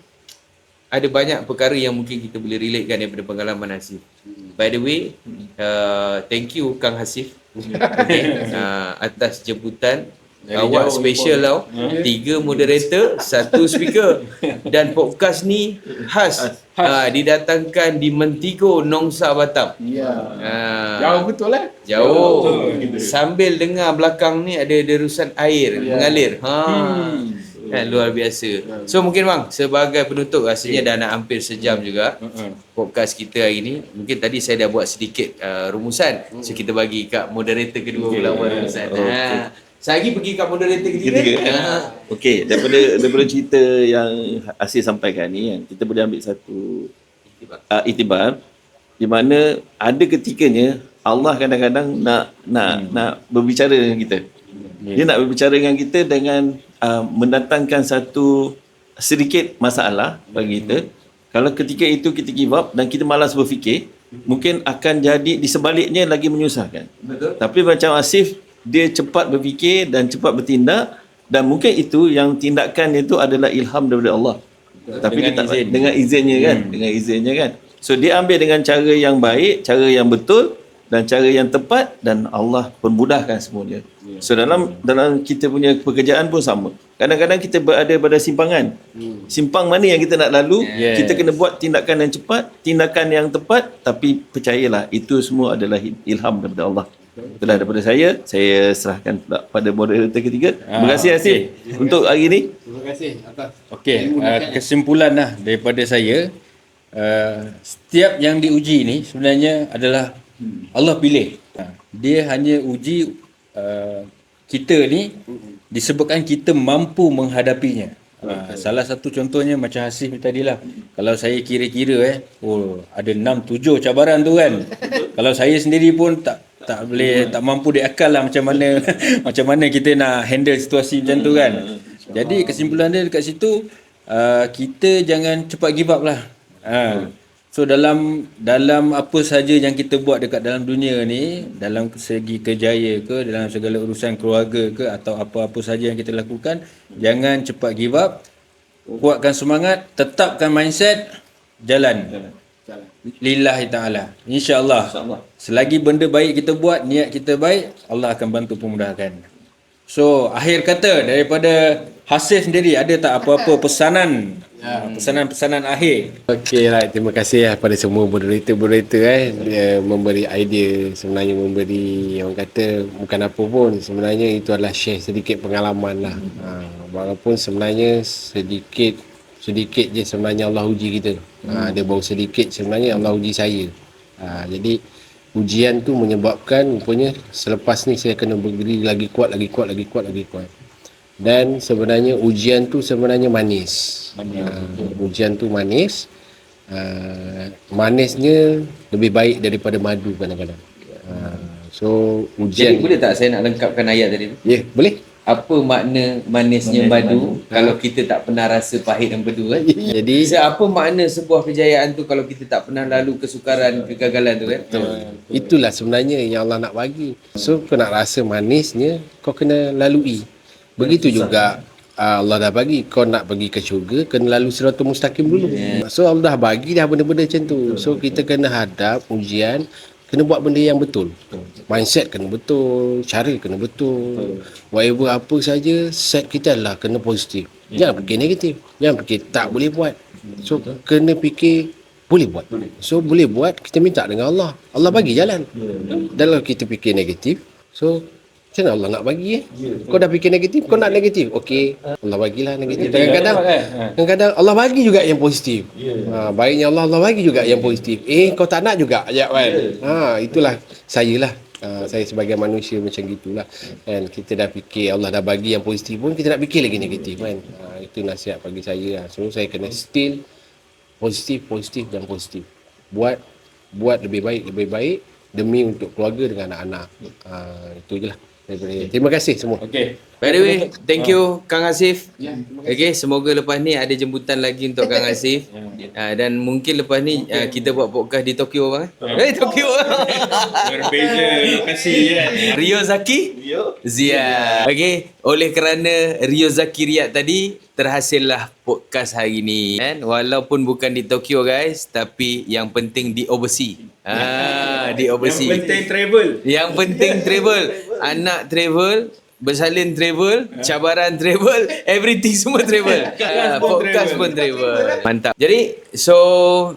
ada banyak perkara yang mungkin kita boleh relatekan daripada pengalaman Hasif. By the way, thank you Kang Hasif atas jemputan. Awak special tau. 3 moderator, 1 speaker. Dan podcast ni khas didatangkan di Mentigo, Nongsa, Batam. Jauh betul lah. Jauh. Sambil dengar belakang ni ada derusan air mengalir. Luar biasa. So mungkin bang, sebagai penutup, rasanya dah nak hampir sejam juga podcast kita hari ni. Mungkin tadi saya dah buat sedikit rumusan. So kita bagi kat moderator kedua pula buat rumusan. Saya lagi pergi kat moderator ketiga. Okey, daripada cerita yang Asyik sampaikan ni kan, kita boleh ambil satu iktibar di mana ada ketikanya Allah kadang-kadang nak berbicara dengan kita. Dia nak berbicara dengan kita dengan mendatangkan satu sedikit masalah bagi kita. Kalau ketika itu kita give up dan kita malas berfikir, mungkin akan jadi di sebaliknya lagi menyusahkan. Tapi macam Asif, dia cepat berfikir dan cepat bertindak, dan mungkin itu yang tindakan itu adalah ilham daripada Allah. Tapi dengan izinnya kan, dengan izinnya kan. So dia ambil dengan cara yang baik, cara yang betul dan cara yang tepat, dan Allah permudahkan semuanya. So dalam kita punya pekerjaan pun sama. Kadang-kadang kita berada pada simpangan. Simpang mana yang kita nak lalu, kita kena buat tindakan yang cepat, tindakan yang tepat, tapi percayalah itu semua adalah ilham daripada Allah. Itulah daripada saya serahkan pada moderator ketiga. Terima kasih Asif untuk hari ini. Terima kasih atas. Okey, kesimpulan lah daripada saya, setiap yang diuji ni sebenarnya adalah Allah pilih. Dia hanya uji kita ni disebabkan kita mampu menghadapinya. Salah satu contohnya macam Hasif ni tadilah. Kalau saya kira-kira ada 6-7 cabaran tu kan. Kalau saya sendiri pun tak boleh, tak mampu diakal lah macam mana kita nak handle situasi macam tu kan. Jadi kesimpulan dia dekat situ, kita jangan cepat give up lah. So dalam apa saja yang kita buat dekat dalam dunia ni, dalam segi kerjaya ke, dalam segala urusan keluarga ke, atau apa-apa saja yang kita lakukan, jangan cepat give up. Kuatkan semangat, tetapkan mindset, jalan. Lillahi ta'ala. InsyaAllah. Selagi benda baik kita buat, niat kita baik, Allah akan bantu pemudahkan. So akhir kata daripada Hasif sendiri, ada tak apa-apa pesanan? Pesanan-pesanan akhir. Okey, right. Terima kasih kepada semua moderator dia memberi idea, sebenarnya memberi, orang kata bukan apa pun, sebenarnya itu adalah share sedikit pengalaman lah. Walaupun sebenarnya sedikit sedikit je sebenarnya Allah uji kita. Dia baru sedikit sebenarnya Allah uji saya. Jadi ujian tu menyebabkan rupanya selepas ni saya kena berdiri lagi kuat. Dan sebenarnya ujian tu sebenarnya manis. Ujian tu manis. Manisnya lebih baik daripada madu kadang-kadang. So ujian. Jadi boleh tak saya nak lengkapkan ayat tadi tu? Ya, boleh. Apa makna manisnya madu kalau kita tak pernah rasa pahit dan bedu kan? Jadi Apa makna sebuah kejayaan tu kalau kita tak pernah lalu kesukaran, kegagalan tu kan? itulah sebenarnya yang Allah nak bagi. So kau nak rasa manisnya, kau kena lalui. Begitu juga Allah dah bagi, kau nak pergi ke syurga, kena lalu siratul mustaqim dulu. So Allah dah bagi dah benda-benda macam tu. So kita kena hadap ujian, kena buat benda yang betul. Mindset kena betul, cara kena betul. Whatever apa saja, set kita adalah kena positif. Jangan fikir negatif. Jangan fikir tak boleh buat. So kena fikir boleh buat. So boleh buat, kita minta dengan Allah. Allah bagi jalan. Dan kalau kita fikir negatif, so macam mana Allah nak bagi Kau dah fikir negatif, kau nak negatif. Okey, Allah bagilah negatif. Kadang-kadang Allah bagi juga yang positif. Baiknya Allah bagi juga yang positif. Kau tak nak juga kan. Itulah saya lah. Saya sebagai manusia macam gitulah. Kan kita dah fikir Allah dah bagi yang positif pun kita nak fikir lagi negatif kan. Itu nasihat bagi saya lah. So saya kena still positif dan positif. Buat lebih baik demi untuk keluarga dengan anak-anak. Itu je lah. Terima kasih semua. Okey. By the way, thank you Kang Hasif. Okay, semoga lepas ni ada jemputan lagi untuk Kang Hasif. Dan mungkin lepas ni kita buat podcast di Tokyo bang. Tokyo. Berbeza lokasi kan. Rio Zaki Zia. Okay, oleh kerana Rio Zaki Riyad tadi, terhasillah podcast hari ni kan. Walaupun bukan di Tokyo guys, tapi yang penting di overseas. Di overseas. Yang penting travel. Anak travel, bersalin travel, cabaran travel, everything semua travel. Podcast pun travel. Mantap. Jadi, so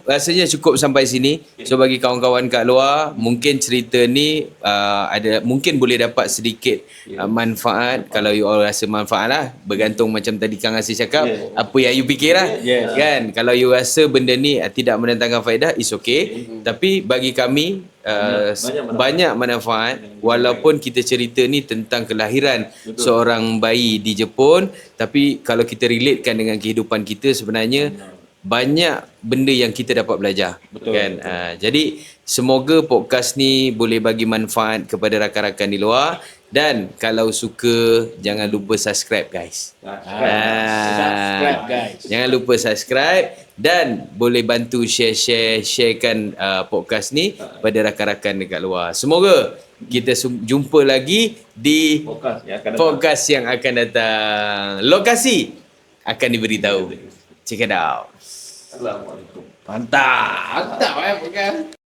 rasanya cukup sampai sini. So bagi kawan-kawan kat luar, mungkin cerita ni ada mungkin boleh dapat sedikit manfaat. Kalau you all rasa manfaat lah, bergantung macam tadi Kang Hasif cakap, apa yang you fikir lah. Kan? Kalau you rasa benda ni tidak mendatangkan faedah, it's okay. Tapi bagi kami, banyak manfaat. Walaupun kita cerita ni tentang kelahiran seorang bayi di Jepun, tapi kalau kita relatekan dengan kehidupan kita, sebenarnya banyak benda yang kita dapat belajar. Kan? Jadi semoga podcast ni boleh bagi manfaat kepada rakan-rakan di luar. Dan kalau suka, jangan lupa subscribe guys. Subscribe guys. Jangan lupa subscribe dan boleh bantu sharekan podcast ni pada rakan-rakan dekat luar. Semoga kita jumpa lagi di podcast yang akan datang. Lokasi akan diberitahu. Check it out. Assalamualaikum. Mantap. Mantap podcast.